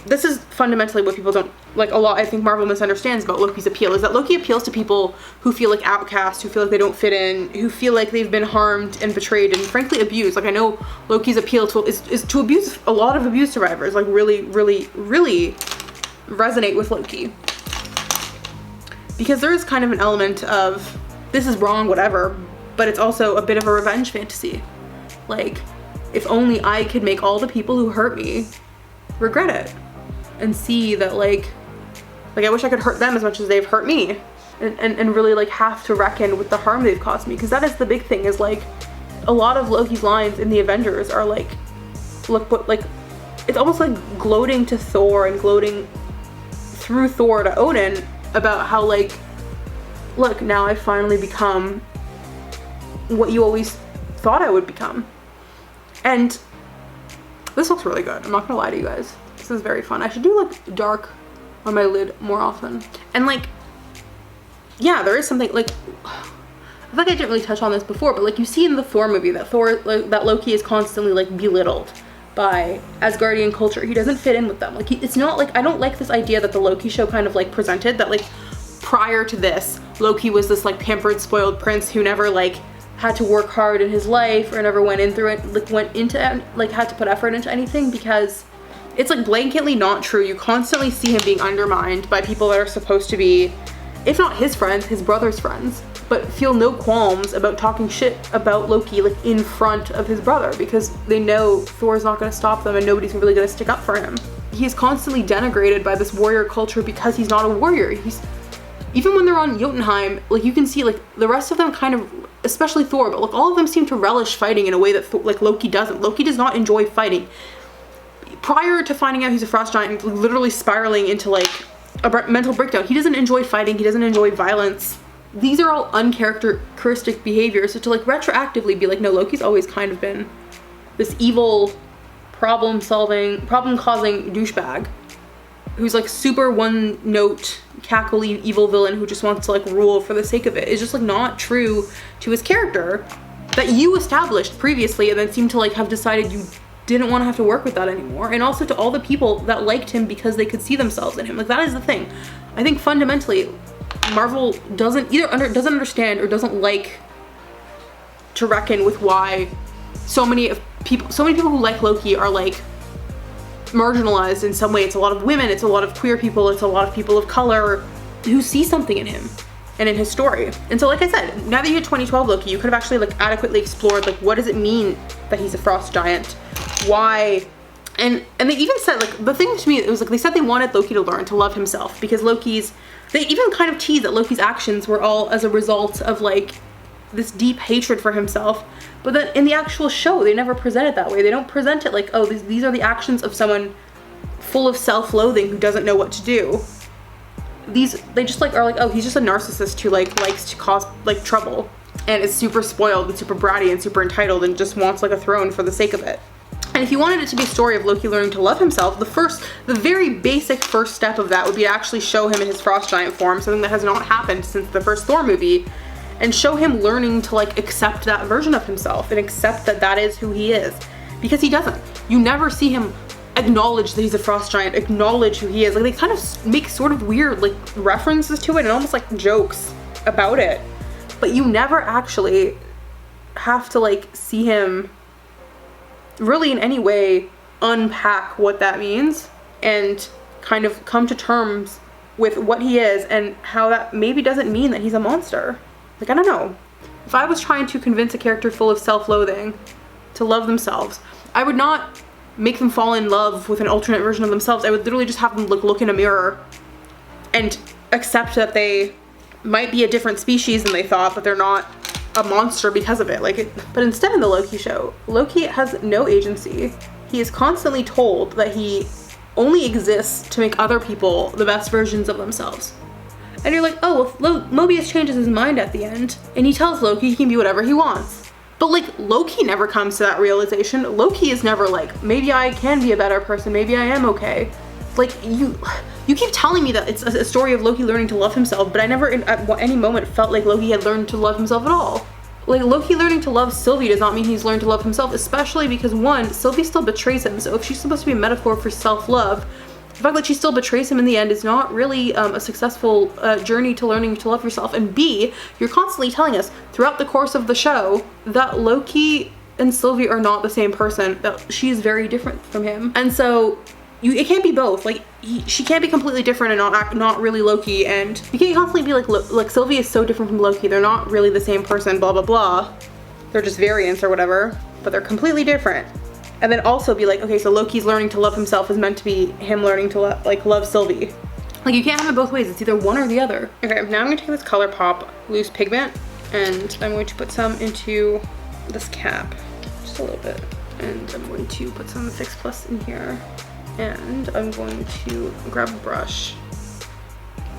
this is fundamentally what people don't like a lot. I think Marvel misunderstands about Loki's appeal, is that Loki appeals to people who feel like outcasts, who feel like they don't fit in, who feel like they've been harmed and betrayed and frankly abused. Like, I know Loki's appeal to is to abuse, a lot of abuse survivors like really resonate with Loki, because there is kind of an element of this is wrong, whatever, but it's also a bit of a revenge fantasy. Like, if only I could make all the people who hurt me regret it and see that like I wish I could hurt them as much as they've hurt me, and really like have to reckon with the harm they've caused me. Because that is the big thing, is like a lot of Loki's lines in the Avengers are like, look what, like, it's almost like gloating to Thor and gloating through Thor to Odin about how like, look, now I've finally become what you always thought I would become. And this looks really good. I'm not gonna lie to you guys. This is very fun. I should do like dark on my lid more often. And like, yeah, there is something like, I feel like I didn't really touch on this before, but like you see in the Thor movie that that Loki is constantly like belittled by Asgardian culture. He doesn't fit in with them. Like, it's not like, I don't like this idea that the Loki show kind of like presented, that like prior to this, Loki was this like pampered, spoiled prince who never like had to work hard in his life or never went in through it, like had to put effort into anything, because it's like blanketly not true. You constantly see him being undermined by people that are supposed to be, if not his friends, his brother's friends, but feel no qualms about talking shit about Loki like in front of his brother, because they know Thor's not gonna stop them and nobody's really gonna stick up for him. He's constantly denigrated by this warrior culture because he's not a warrior. Even when they're on Jotunheim, like you can see like the rest of them kind of, especially Thor, but like all of them seem to relish fighting in a way that like Loki doesn't. Loki does not enjoy fighting. Prior to finding out he's a frost giant, literally spiraling into like a mental breakdown, he doesn't enjoy fighting, he doesn't enjoy violence. These are all uncharacteristic behaviors. So to like retroactively be like, no, Loki's always kind of been this evil, problem-causing douchebag who's like super one-note, cackly evil villain who just wants to like rule for the sake of it, is just like not true to his character that you established previously and then seemed to like have decided you didn't want to have to work with that anymore. And also to all the people that liked him because they could see themselves in him. Like, that is the thing. I think fundamentally Marvel doesn't understand or doesn't like to reckon with why so many people who like Loki are like marginalized in some way. It's a lot of women, it's a lot of queer people, it's a lot of people of color who see something in him and in his story. And so like I said, now that you had 2012 Loki, you could have actually like adequately explored like, what does it mean that he's a frost giant? Why? And they even said, like, the thing to me, it was like they said they wanted Loki to learn to love himself, because they even kind of teased that Loki's actions were all as a result of like this deep hatred for himself. But then in the actual show, they never present it that way. They don't present it like, oh, these are the actions of someone full of self-loathing who doesn't know what to do. They just like are like, oh, he's just a narcissist who like likes to cause like trouble and is super spoiled and super bratty and super entitled and just wants like a throne for the sake of it. And if you wanted it to be a story of Loki learning to love himself, the very basic first step of that would be to actually show him in his frost giant form, something that has not happened since the first Thor movie, and show him learning to like accept that version of himself and accept that that is who he is, because he doesn't. You never see him acknowledge that he's a frost giant, acknowledge who he is. Like, they kind of make sort of weird like references to it and almost like jokes about it, but you never actually have to like see him really in any way unpack what that means and kind of come to terms with what he is and how that maybe doesn't mean that he's a monster. Like, I don't know. If I was trying to convince a character full of self-loathing to love themselves, I would not make them fall in love with an alternate version of themselves. I would literally just have them look in a mirror and accept that they might be a different species than they thought, but they're not a monster because of it. But instead in the Loki show, Loki has no agency. He is constantly told that he only exists to make other people the best versions of themselves. And you're like, oh, well, Mobius changes his mind at the end, and he tells Loki he can be whatever he wants. But like, Loki never comes to that realization. Loki is never like, maybe I can be a better person, maybe I am okay. Like, you keep telling me that it's a story of Loki learning to love himself, but I never at any moment felt like Loki had learned to love himself at all. Like, Loki learning to love Sylvie does not mean he's learned to love himself, especially because, one, Sylvie still betrays him, so if she's supposed to be a metaphor for self-love, the fact that she still betrays him in the end is not really a successful journey to learning to love yourself. And B, you're constantly telling us throughout the course of the show that Loki and Sylvie are not the same person, that she's very different from him. And so it can't be both. Like, she can't be completely different and not really Loki, and you can't constantly be like Sylvie is so different from Loki, they're not really the same person, blah blah blah. They're just variants or whatever, but they're completely different. And then also be like, okay, so Loki's learning to love himself is meant to be him learning to love Sylvie. Like, you can't have it both ways. It's either one or the other. Okay, now I'm gonna take this Colourpop loose pigment and I'm going to put some into this cap, just a little bit. And I'm going to put some Fix Plus in here. And I'm going to grab a brush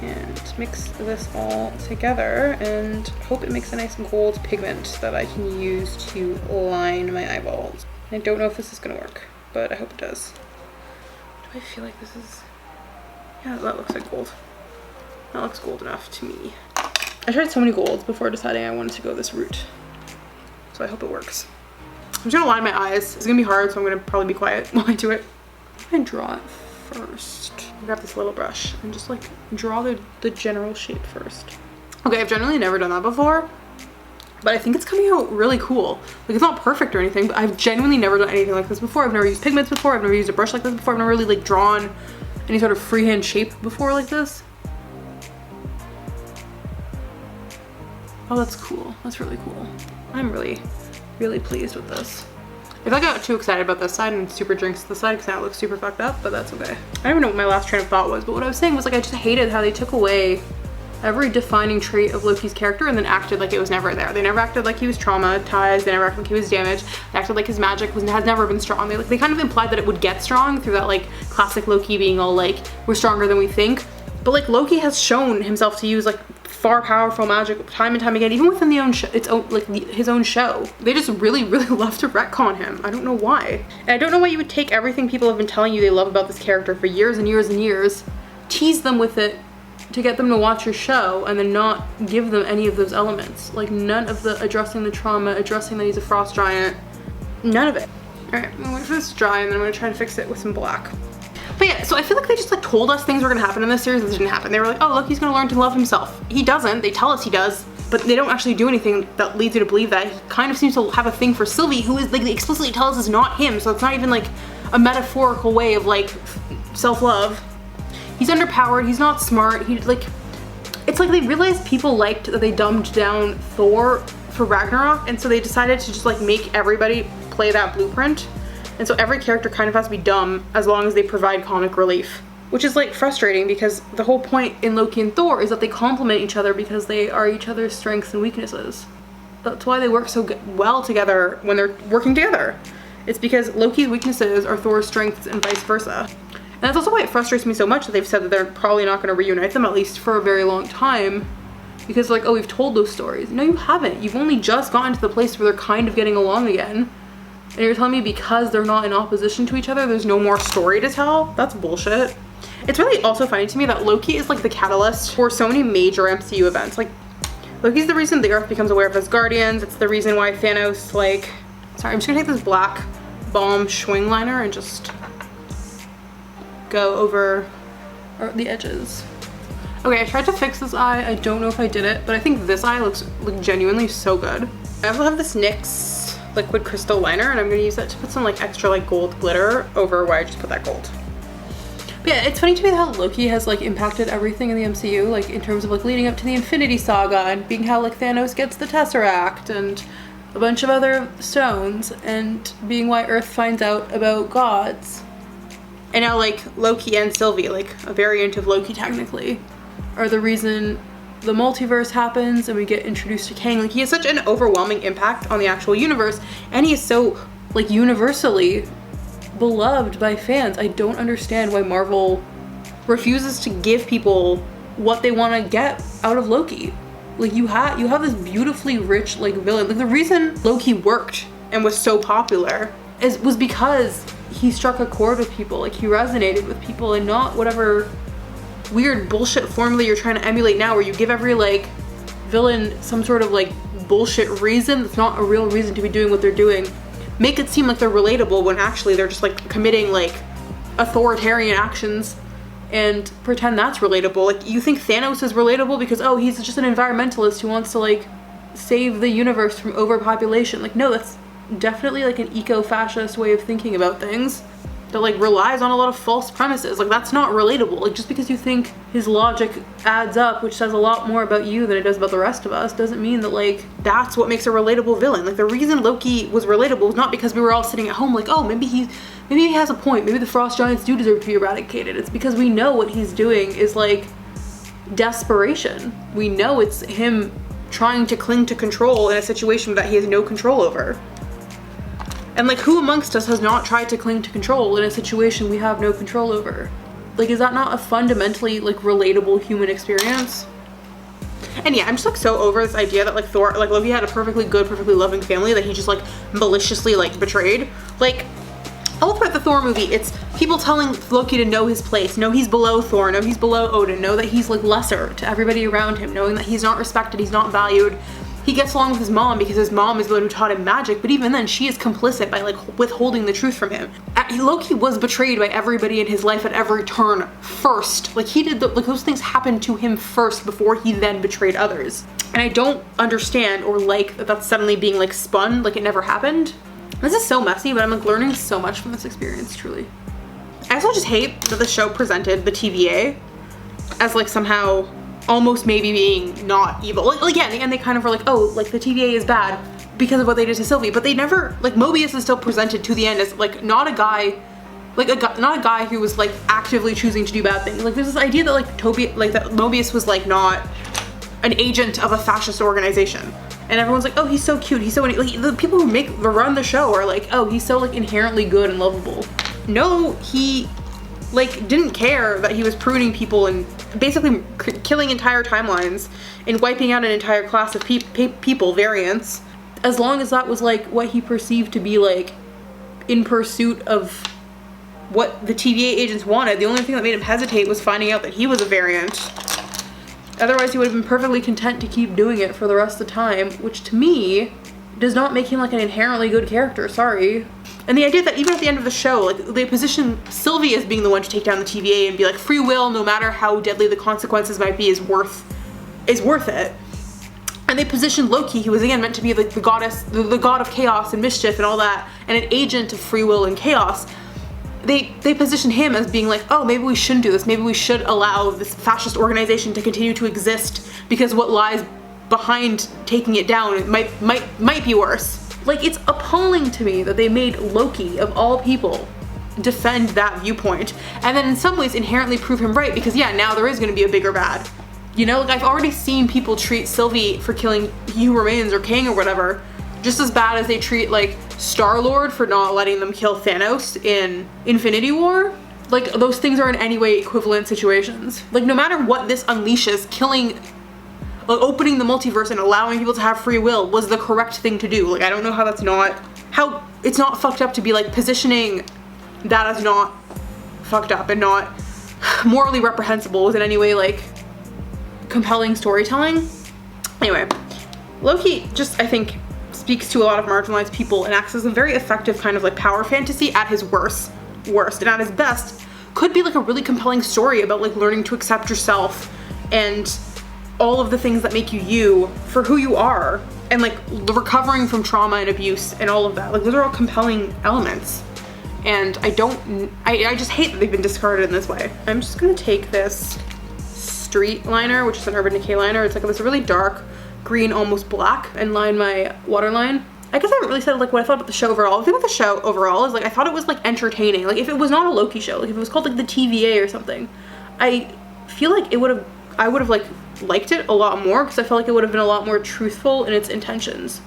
and mix this all together and hope it makes a nice gold pigment that I can use to line my eyeballs. I don't know if this is gonna work, but I hope it does. Do I feel like this is... Yeah, that looks like gold. That looks gold enough to me. I tried so many golds before deciding I wanted to go this route. So I hope it works. I'm just gonna line my eyes. It's gonna be hard, so I'm gonna probably be quiet while I do it. I'm gonna draw it first. Grab this little brush and just like draw the general shape first. Okay, I've generally never done that before, but I think it's coming out really cool. Like, it's not perfect or anything, but I've genuinely never done anything like this before. I've never used pigments before. I've never used a brush like this before. I've never really like drawn any sort of freehand shape before like this. Oh, that's cool. That's really cool. I'm really, really pleased with this. I feel like I got too excited about this side and super drinks this side because now it looks super fucked up, but that's okay. I don't even know what my last train of thought was, but what I was saying was like, I just hated how they took away every defining trait of Loki's character and then acted like it was never there. They never acted like he was traumatized. They never acted like he was damaged. They acted like his magic has never been strong. They kind of implied that it would get strong through that like classic Loki being all like, we're stronger than we think. But like, Loki has shown himself to use like far powerful magic time and time again, even within his own show. They just really, really love to retcon him. I don't know why. And I don't know why you would take everything people have been telling you they love about this character for years and years and years, tease them with it to get them to watch your show, and then not give them any of those elements. Like, none of the addressing the trauma, addressing that he's a frost giant, none of it. All right, I'm gonna wait for this to dry and then I'm gonna try to fix it with some black. But yeah, so I feel like they just like told us things were gonna happen in this series that didn't happen. They were like, oh, look, he's gonna learn to love himself. He doesn't. They tell us he does, but they don't actually do anything that leads you to believe that. He kind of seems to have a thing for Sylvie, who is like, they explicitly tell us is not him, so it's not even like a metaphorical way of like self-love. He's underpowered, he's not smart, it's like they realized people liked that they dumbed down Thor for Ragnarok, and so they decided to just like make everybody play that blueprint. And so every character kind of has to be dumb as long as they provide comic relief, which is like frustrating because the whole point in Loki and Thor is that they complement each other because they are each other's strengths and weaknesses. That's why they work so well together when they're working together. It's because Loki's weaknesses are Thor's strengths and vice versa. And that's also why it frustrates me so much that they've said that they're probably not going to reunite them, at least for a very long time. Because like, oh, we've told those stories. No, you haven't. You've only just gotten to the place where they're kind of getting along again. And you're telling me because they're not in opposition to each other, there's no more story to tell? That's bullshit. It's really also funny to me that Loki is like the catalyst for so many major MCU events. Like, Loki's the reason the Earth becomes aware of his guardians. It's the reason why Thanos, like... Sorry, I'm just gonna take this black balm Schwing liner and just go over the edges. Okay, I tried to fix this eye. I don't know if I did it, but I think this eye looks like genuinely so good. I also have this NYX liquid crystal liner, and I'm gonna use that to put some like extra like gold glitter over where I just put that gold. But yeah, it's funny to me how Loki has like impacted everything in the MCU, like in terms of like leading up to the Infinity Saga and being how like Thanos gets the Tesseract and a bunch of other stones, and being why Earth finds out about gods. And now like Loki and Sylvie, like a variant of Loki technically, are the reason the multiverse happens and we get introduced to Kang. Like he has such an overwhelming impact on the actual universe, and he is so like universally beloved by fans. I don't understand why Marvel refuses to give people what they want to get out of Loki. Like you have this beautifully rich like villain. Like the reason Loki worked and was so popular was because he struck a chord with people. Like he resonated with people, and not whatever weird bullshit formula you're trying to emulate now, where you give every like villain some sort of like bullshit reason that's not a real reason to be doing what they're doing. Make it seem like they're relatable when actually they're just like committing like authoritarian actions, and pretend that's relatable. Like you think Thanos is relatable because, oh, he's just an environmentalist who wants to like save the universe from overpopulation. Like no, that's definitely like an eco-fascist way of thinking about things that like relies on a lot of false premises. Like that's not relatable. Like just because you think his logic adds up, which says a lot more about you than it does about the rest of us, doesn't mean that like that's what makes a relatable villain. Like the reason Loki was relatable was not because we were all sitting at home like, oh, maybe he has a point, maybe the frost giants do deserve to be eradicated. It's because we know what he's doing is like desperation. We know it's him trying to cling to control in a situation that he has no control over. And like who amongst us has not tried to cling to control in a situation we have no control over? Like is that not a fundamentally like relatable human experience? And yeah, I'm just like so over this idea that like Loki had a perfectly good, perfectly loving family that he just like maliciously like betrayed. Like all throughout the Thor movie, it's people telling Loki to know his place, know he's below Thor, know he's below Odin, know that he's like lesser to everybody around him, knowing that he's not respected, he's not valued. He gets along with his mom because his mom is the one who taught him magic, but even then she is complicit by like withholding the truth from him. Loki was betrayed by everybody in his life at every turn first. Like he did like those things happened to him first before he then betrayed others. And I don't understand or like that that's suddenly being like spun like it never happened. This is so messy, but I'm like learning so much from this experience, truly. I also just hate that the show presented the TVA as like somehow almost maybe being not evil. Like yeah, in the end they kind of were like, oh, like the TVA is bad because of what they did to Sylvie, but they never, like Mobius is still presented to the end as like not a guy who was like actively choosing to do bad things. Like there's this idea that like that Mobius was like not an agent of a fascist organization. And everyone's like, oh, he's so cute, he's so, like, the people who run the show are like, oh, he's so like inherently good and lovable. No, he like didn't care that he was pruning people and basically killing entire timelines and wiping out an entire class of people variants, as long as that was like what he perceived to be like in pursuit of what the TVA agents wanted. The only thing that made him hesitate was finding out that he was a variant. Otherwise he would have been perfectly content to keep doing it for the rest of the time, which to me does not make him like an inherently good character, sorry. And the idea that even at the end of the show, like they position Sylvie as being the one to take down the TVA and be like, free will, no matter how deadly the consequences might be, is worth it. And they positioned Loki, who was again meant to be like the god of chaos and mischief and all that, and an agent of free will and chaos. They position him as being like, oh, maybe we shouldn't do this. Maybe we should allow this fascist organization to continue to exist because what lies behind taking it down, it might be worse. Like, it's appalling to me that they made Loki, of all people, defend that viewpoint, and then in some ways inherently prove him right, because yeah, now there is going to be a bigger bad. You know, like I've already seen people treat Sylvie for killing He Who Remains or Kang or whatever just as bad as they treat like Star-Lord for not letting them kill Thanos in Infinity War. Like those things are in any way equivalent situations. Like no matter what this unleashes, killing, like opening the multiverse and allowing people to have free will was the correct thing to do. Like I don't know how it's not fucked up to be like positioning that as not fucked up and not morally reprehensible was in any way like compelling storytelling. Anyway, Loki just, I think, speaks to a lot of marginalized people and acts as a very effective kind of like power fantasy at his worst, and at his best could be like a really compelling story about like learning to accept yourself and all of the things that make you for who you are, and like recovering from trauma and abuse and all of that. Like those are all compelling elements. And I just hate that they've been discarded in this way. I'm just gonna take this Street liner, which is an Urban Decay liner. It's like this really dark green, almost black, and line my waterline. I guess I haven't really said like what I thought about the show overall. The thing with the show overall is like I thought it was like entertaining. Like if it was not a Loki show, like if it was called like the TVA or something, I feel like I would have like liked it a lot more, because I felt like it would have been a lot more truthful in its intentions.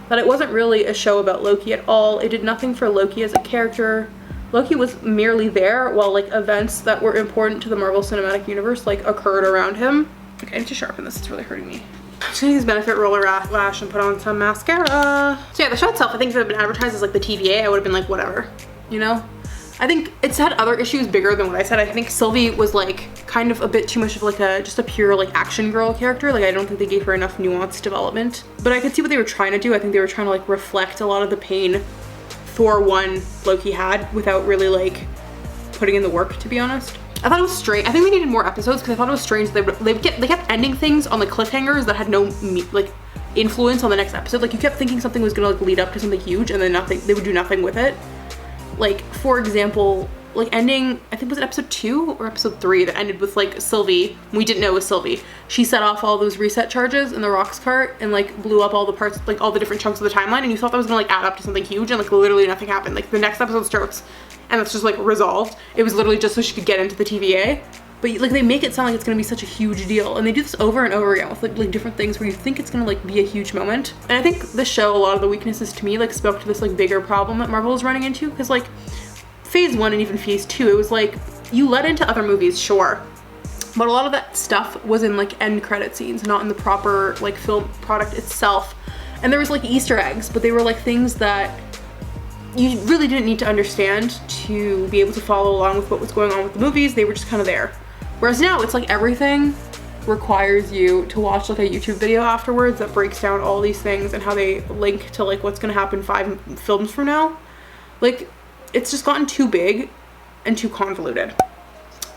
That it wasn't really a show about Loki at all. It did nothing for Loki as a character. Loki was merely there while like events that were important to the Marvel Cinematic Universe like occurred around him. Okay, I need to sharpen this, it's really hurting me. I'm just gonna use Benefit Roller Lash and put on some mascara. So yeah, the show itself, I think if it had been advertised as like the TVA, I would have been like, whatever, you know? I think it's had other issues bigger than what I said. I think Sylvie was like kind of a bit too much of like just a pure like action girl character. Like I don't think they gave her enough nuanced development. But I could see what they were trying to do. I think they were trying to like reflect a lot of the pain Thor 1 Loki had without really like putting in the work, to be honest. I thought it was strange. I think we needed more episodes because I thought it was strange that they kept ending things on like cliffhangers that had no like influence on the next episode. Like you kept thinking something was gonna like lead up to something huge, and then they would do nothing with it. Like, for example, like ending, I think was it episode 2 or episode 3 that ended with like Sylvie, we didn't know it was Sylvie. She set off all those reset charges in the rocks cart and like blew up all the parts, like all the different chunks of the timeline, and you thought that was gonna like add up to something huge, and like literally nothing happened. Like the next episode starts and it's just like resolved. It was literally just so she could get into the TVA. But like they make it sound like it's gonna be such a huge deal, and they do this over and over again with like different things where you think it's gonna like be a huge moment. And I think the show, a lot of the weaknesses to me like spoke to this like bigger problem that Marvel is running into, because like phase 1 and even phase 2, it was like you led into other movies, sure, but a lot of that stuff was in like end credit scenes, not in the proper like film product itself. And there was like Easter eggs, but they were like things that you really didn't need to understand to be able to follow along with what was going on with the movies. They were just kind of there. Whereas now it's like everything requires you to watch like a YouTube video afterwards that breaks down all these things and how they link to like what's gonna happen 5 films from now. Like it's just gotten too big and too convoluted.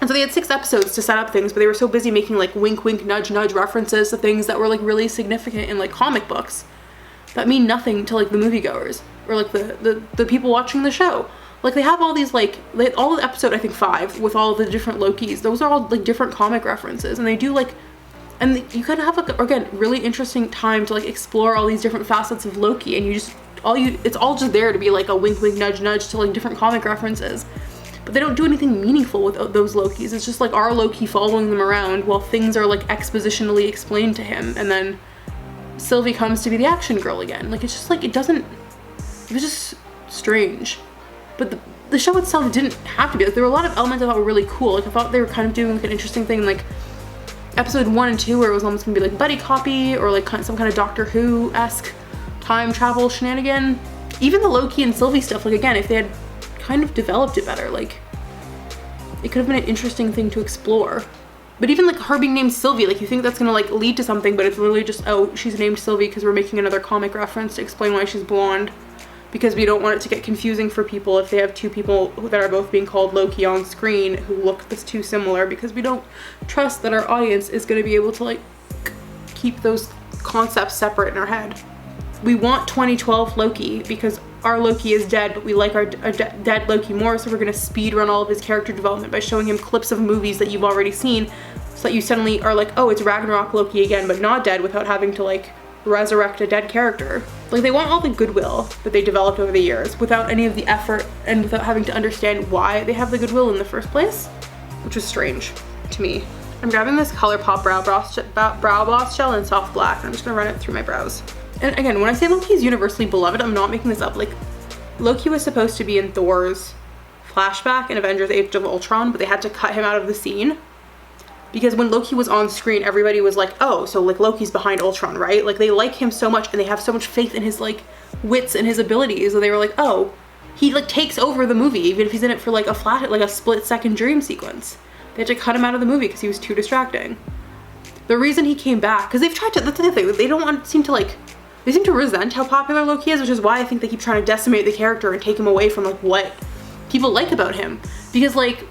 And so they had 6 episodes to set up things, but they were so busy making like wink wink nudge nudge references to things that were like really significant in like comic books that mean nothing to like the moviegoers or like the people watching the show. Like they have all these like, all the episode, I think 5, with all the different Lokis, those are all like different comic references, and they do like, and you kind of have like, again, really interesting time to like explore all these different facets of Loki, and you just, it's all just there to be like a wink wink nudge nudge to like different comic references. But they don't do anything meaningful with those Lokis. It's just like our Loki following them around while things are like expositionally explained to him, and then Sylvie comes to be the action girl again. Like it's just like, it was just strange. But the show itself didn't have to be. Like, there were a lot of elements I thought were really cool. Like I thought they were kind of doing like an interesting thing, like episode 1 and 2, where it was almost gonna be like buddy copy or like some kind of Doctor Who-esque time travel shenanigan. Even the Loki and Sylvie stuff, like again, if they had kind of developed it better, like it could have been an interesting thing to explore. But even like her being named Sylvie, like you think that's gonna like lead to something, but it's literally just, oh, she's named Sylvie because we're making another comic reference to explain why she's blonde, because we don't want it to get confusing for people if they have 2 people that are both being called Loki on screen who look this too similar, because we don't trust that our audience is going to be able to like keep those concepts separate in our head. We want 2012 Loki because our Loki is dead, but we like our dead Loki more, so we're going to speed run all of his character development by showing him clips of movies that you've already seen, so that you suddenly are like, oh, it's Ragnarok Loki again, but not dead, without having to like resurrect a dead character. Like they want all the goodwill that they developed over the years without any of the effort and without having to understand why they have the goodwill in the first place, which was strange to me. I'm grabbing this Colourpop brow gloss gel in soft black, and I'm just gonna run it through my brows. And again, when I say Loki is universally beloved, I'm not making this up. Like Loki was supposed to be in Thor's flashback in Avengers Age of Ultron, but they had to cut him out of the scene. Because when Loki was on screen, everybody was like, oh, so like Loki's behind Ultron, right? Like they like him so much and they have so much faith in his like wits and his abilities, so they were like, oh, he like takes over the movie even if he's in it for like a split-second dream sequence. They had to cut him out of the movie because he was too distracting. The reason he came back, because they've tried to, that's the other thing, they seem to resent how popular Loki is, which is why I think they keep trying to decimate the character and take him away from like what people like about him. Because like,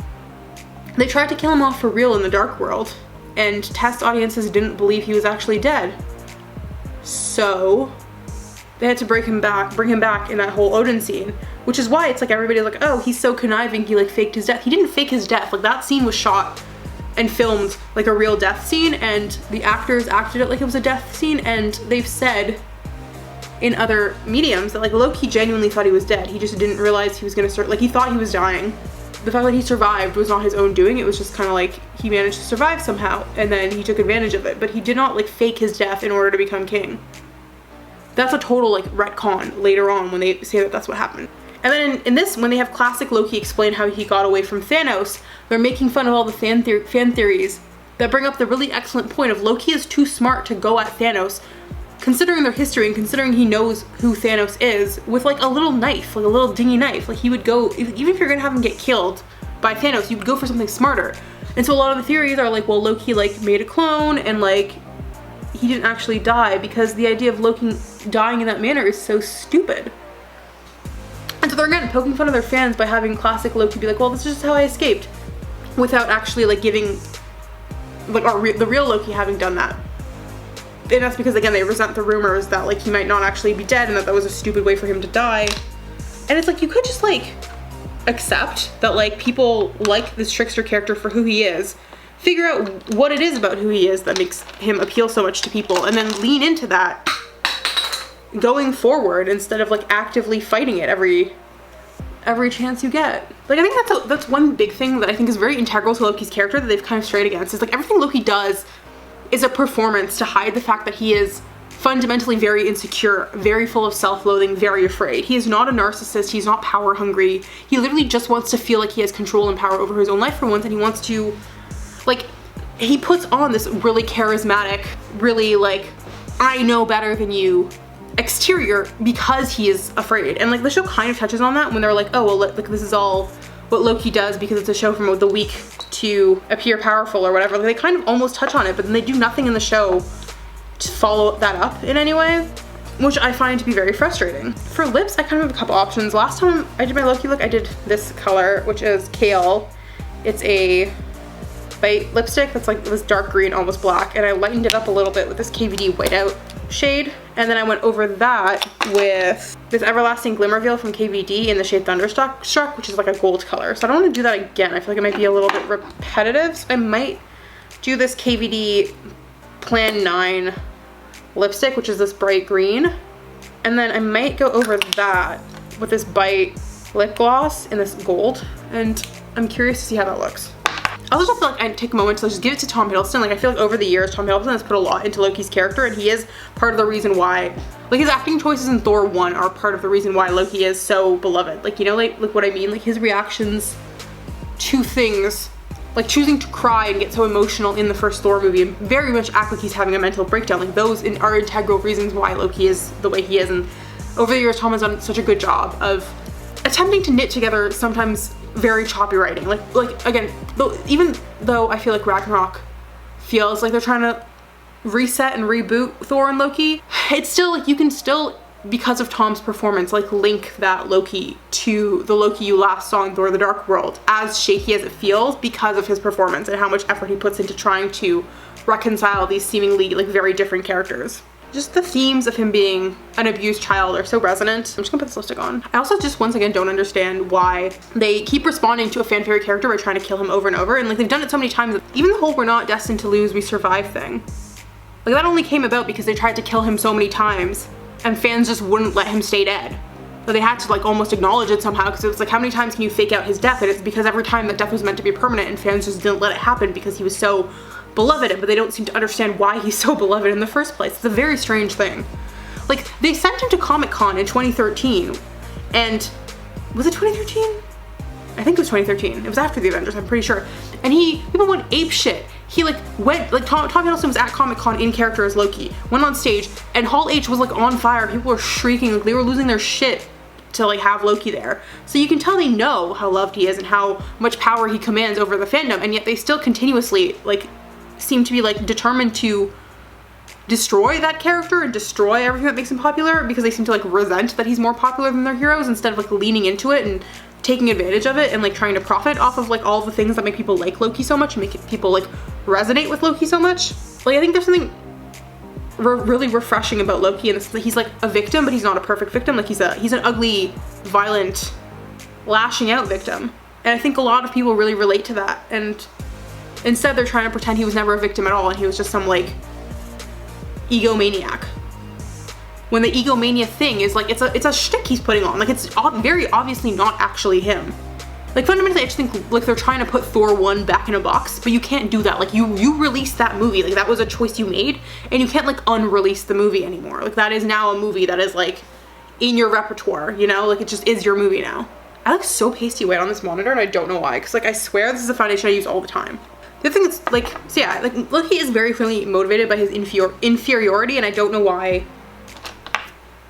they tried to kill him off for real in the Dark World, and test audiences didn't believe he was actually dead. So they had to bring him back in that whole Odin scene, which is why it's like everybody's like, oh, he's so conniving, he like faked his death. He didn't fake his death. Like that scene was shot and filmed like a real death scene, and the actors acted it like it was a death scene, and they've said in other mediums that like Loki genuinely thought he was dead. He just didn't realize he was gonna start, like he thought he was dying. The fact that he survived was not his own doing. It was just kind of like he managed to survive somehow, and then he took advantage of it, but he did not like fake his death in order to become king. That's a total like retcon later on when they say that that's what happened. And then in this, when they have classic Loki explain how he got away from Thanos, they're making fun of all the fan theories that bring up the really excellent point of Loki is too smart to go at Thanos, considering their history and considering he knows who Thanos is, with like a little knife, like a little dingy knife. Like he would go, even if you're gonna have him get killed by Thanos, you'd go for something smarter. And so a lot of the theories are like, well, Loki like made a clone and like he didn't actually die, because the idea of Loki dying in that manner is so stupid. And so they're again poking fun of their fans by having classic Loki be like, well, this is just how I escaped, without actually like giving like the real Loki having done that. And that's because again they resent the rumors that like he might not actually be dead and that was a stupid way for him to die. And it's like, you could just like accept that like people like this trickster character for who he is, figure out what it is about who he is that makes him appeal so much to people, and then lean into that going forward instead of like actively fighting it every chance you get. Like I think that's one big thing that I think is very integral to Loki's character that they've kind of strayed against, is like everything Loki does is a performance to hide the fact that he is fundamentally very insecure, very full of self-loathing, very afraid. He is not a narcissist, he's not power hungry. He literally just wants to feel like he has control and power over his own life for once, and he wants to, like, he puts on this really charismatic, really like, I know better than you exterior because he is afraid. And like the show kind of touches on that when they're like, oh well, like this is all what Loki does because it's a show from the weak to appear powerful or whatever. Like, they kind of almost touch on it, but then they do nothing in the show to follow that up in any way, which I find to be very frustrating. For lips, I kind of have a couple options. Last time I did my Loki look, I did this color, which is Kale. It's a Bite lipstick that's like this dark green, almost black, and I lightened it up a little bit with this KVD Whiteout shade, and then I went over that with this Everlasting Glimmer Veil from KVD in the shade Thunderstruck, which is like a gold color. So I don't want to do that again. I feel like it might be a little bit repetitive, so I might do this KVD Plan 9 lipstick, which is this bright green, and then I might go over that with this Bite lip gloss in this gold, and I'm curious to see how that looks. I also feel like I take a moment to just give it to Tom Hiddleston. Like I feel like over the years, Tom Hiddleston has put a lot into Loki's character, and he is part of the reason why, like his acting choices in Thor 1 are part of the reason why Loki is so beloved. Like, you know, like what I mean? Like his reactions to things, like choosing to cry and get so emotional in the first Thor movie and very much act like he's having a mental breakdown. Like those are integral reasons why Loki is the way he is. And over the years, Tom has done such a good job of attempting to knit together sometimes very choppy writing. Like again, even though I feel like Ragnarok feels like they're trying to reset and reboot Thor and Loki, it's still like you can still, because of Tom's performance, like link that Loki to the Loki you last saw in Thor: The Dark World, as shaky as it feels, because of his performance and how much effort he puts into trying to reconcile these seemingly like very different characters. Just the themes of him being an abused child are so resonant. I'm just gonna put this lipstick on. I also just once again don't understand why they keep responding to a fan favorite character by trying to kill him over and over, and like they've done it so many times. Even the whole "we're not destined to lose, we survive" thing, like that only came about because they tried to kill him so many times and fans just wouldn't let him stay dead. So they had to like almost acknowledge it somehow, because it was like, how many times can you fake out his death? And it's because every time that death was meant to be permanent, and fans just didn't let it happen because he was so beloved, but they don't seem to understand why he's so beloved in the first place. It's a very strange thing. Like they sent him to Comic-Con in 2013, and was it 2013? I think it was 2013. It was after the Avengers, I'm pretty sure. And people went ape shit. He like went, like Tom Hiddleston was at Comic-Con in character as Loki, went on stage, and Hall H was like on fire. People were shrieking, like they were losing their shit to like have Loki there. So you can tell they know how loved he is and how much power he commands over the fandom, and yet they still continuously like seem to be like determined to destroy that character and destroy everything that makes him popular, because they seem to like resent that he's more popular than their heroes, instead of like leaning into it and taking advantage of it and like trying to profit off of like all the things that make people like Loki so much and make people like resonate with Loki so much. Like I think there's something really refreshing about Loki, and he's like a victim, but he's not a perfect victim. Like he's an ugly, violent, lashing out victim. And I think a lot of people really relate to that. And instead they're trying to pretend he was never a victim at all and he was just some like egomaniac. When the egomania thing is like, it's a shtick he's putting on. Like it's very obviously not actually him. Like fundamentally I just think like they're trying to put Thor 1 back in a box, but you can't do that. Like you released that movie, like that was a choice you made, and you can't like unrelease the movie anymore. Like that is now a movie that is like in your repertoire, you know? Like it just is your movie now. I look so pasty white on this monitor and I don't know why, because like I swear this is a foundation I use all the time. The other thing is like, so yeah, like Loki is very clearly motivated by his inferiority, and I don't know why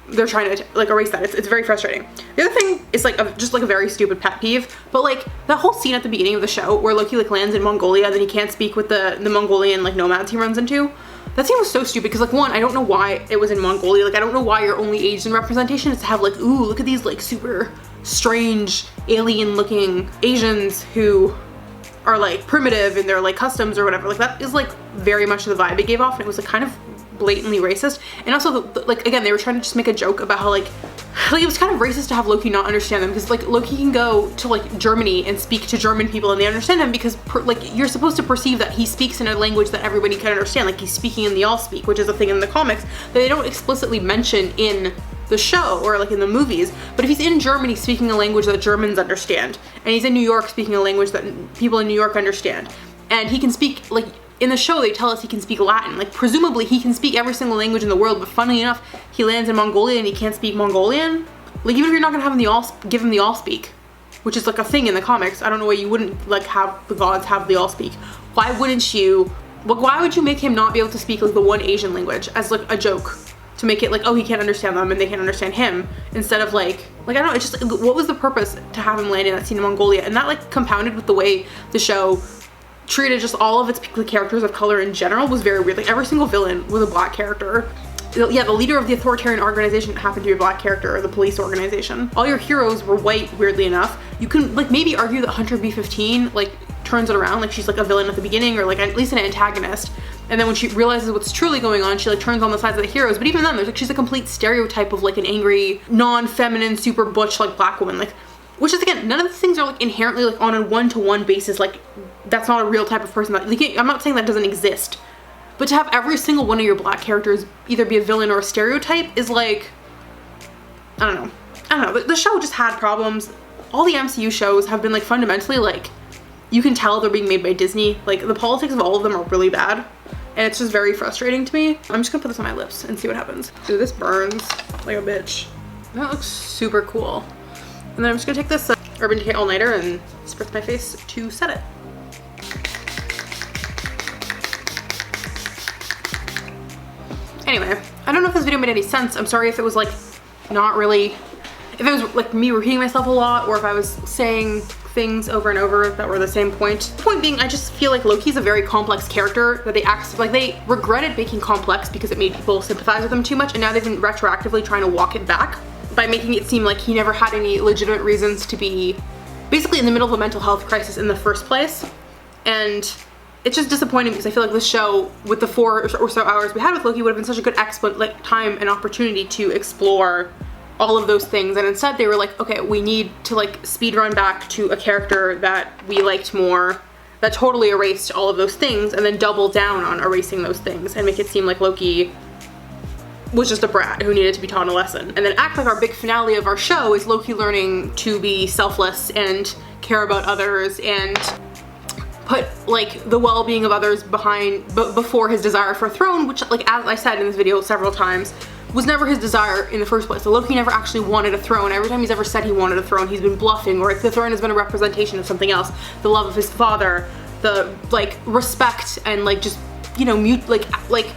they're trying to like erase that. It's very frustrating. The other thing is like just like a very stupid pet peeve, but like that whole scene at the beginning of the show where Loki like lands in Mongolia, then he can't speak with the Mongolian like nomads he runs into. That scene was so stupid because like one, I don't know why it was in Mongolia. Like I don't know why your only Asian representation is to have like, ooh, look at these like super strange alien looking Asians who are like primitive in their like customs or whatever. Like that is like very much the vibe it gave off, and it was like kind of blatantly racist. And also like again, they were trying to just make a joke about how like it was kind of racist to have Loki not understand them, because like Loki can go to like Germany and speak to German people and they understand him because like you're supposed to perceive that he speaks in a language that everybody can understand. Like he's speaking in the Allspeak, which is a thing in the comics that they don't explicitly mention in the show or like in the movies. But if he's in Germany speaking a language that Germans understand, and he's in New York speaking a language that people in New York understand, and he can speak like in the show they tell us he can speak Latin, like presumably he can speak every single language in the world, but funnily enough he lands in Mongolia and he can't speak Mongolian. Like even if you're not gonna have him give him the Allspeak, which is like a thing in the comics, I don't know why you wouldn't like have the gods have the Allspeak. Why wouldn't you, like why would you make him not be able to speak like the one Asian language as like a joke to make it like, oh, he can't understand them and they can't understand him, instead of like I don't know, it's just what was the purpose to have him land in that scene in Mongolia? And that like compounded with the way the show treated just all of its characters of color in general was very weird. Like every single villain was a black character. Yeah, the leader of the authoritarian organization happened to be a black character, or the police organization. All your heroes were white, weirdly enough. You can like maybe argue that Hunter B-15 like turns it around, like she's like a villain at the beginning, or like at least an antagonist, and then when she realizes what's truly going on, she like turns on the sides of the heroes. But even then, there's like she's a complete stereotype of like an angry, non-feminine, super butch like black woman, like, which is again, none of these things are like inherently like on a one-to-one basis. Like that's not a real type of person. That like, I'm not saying that doesn't exist, but to have every single one of your black characters either be a villain or a stereotype is like, I don't know. The show just had problems. All the MCU shows have been like fundamentally like, you can tell they're being made by Disney. Like the politics of all of them are really bad, and it's just very frustrating to me. I'm just gonna put this on my lips and see what happens. Ooh, this burns like a bitch. That looks super cool. And then I'm just gonna take this Urban Decay All Nighter and spritz my face to set it. Anyway, I don't know if this video made any sense. I'm sorry if it was like not really, if it was like me repeating myself a lot, or if I was saying things over and over that were the same point. The point being, I just feel like Loki's a very complex character that they regretted making complex because it made people sympathize with him too much, and now they've been retroactively trying to walk it back by making it seem like he never had any legitimate reasons to be basically in the middle of a mental health crisis in the first place. And it's just disappointing because I feel like this show, with the 4 or so hours we had with Loki, would have been such a good time and opportunity to explore all of those things, and instead they were like, okay, we need to like speed run back to a character that we liked more, that totally erased all of those things, and then double down on erasing those things and make it seem like Loki was just a brat who needed to be taught a lesson. And then act like our big finale of our show is Loki learning to be selfless and care about others and put like the well-being of others before his desire for a throne, which, like as I said in this video several times, was never his desire in the first place. So Loki never actually wanted a throne. Every time he's ever said he wanted a throne, he's been bluffing, or if the throne has been a representation of something else, the love of his father, the like respect, and like just, you know, like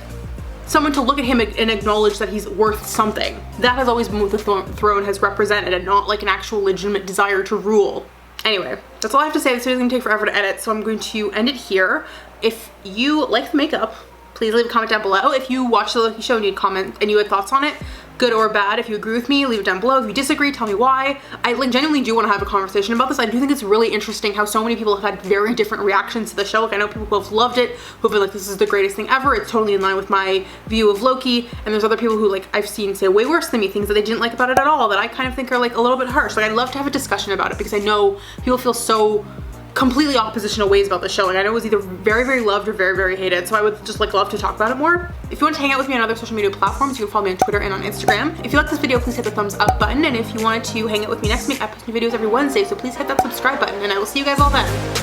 someone to look at him and acknowledge that he's worth something. That has always been what the throne has represented, and not like an actual legitimate desire to rule. Anyway, that's all I have to say. This video is gonna take forever to edit, so I'm going to end it here. If you like the makeup, please leave a comment down below. If you watched the Loki show and you had comment and you had thoughts on it, good or bad. If you agree with me, leave it down below. If you disagree, tell me why. I like genuinely do want to have a conversation about this. I do think it's really interesting how so many people have had very different reactions to the show. Like I know people who have loved it, who have been like, this is the greatest thing ever. It's totally in line with my view of Loki. And there's other people who like I've seen say way worse than me, things that they didn't like about it at all, that I kind of think are like a little bit harsh. Like I'd love to have a discussion about it because I know people feel so completely oppositional ways about the show, and I know it was either very, very loved or very, very hated, so I would just like love to talk about it more. If you want to hang out with me on other social media platforms, you can follow me on Twitter and on Instagram. If you like this video, please hit the thumbs up button, and if you wanted to hang out with me next week, I post new videos every Wednesday, so please hit that subscribe button, and I will see you guys all then.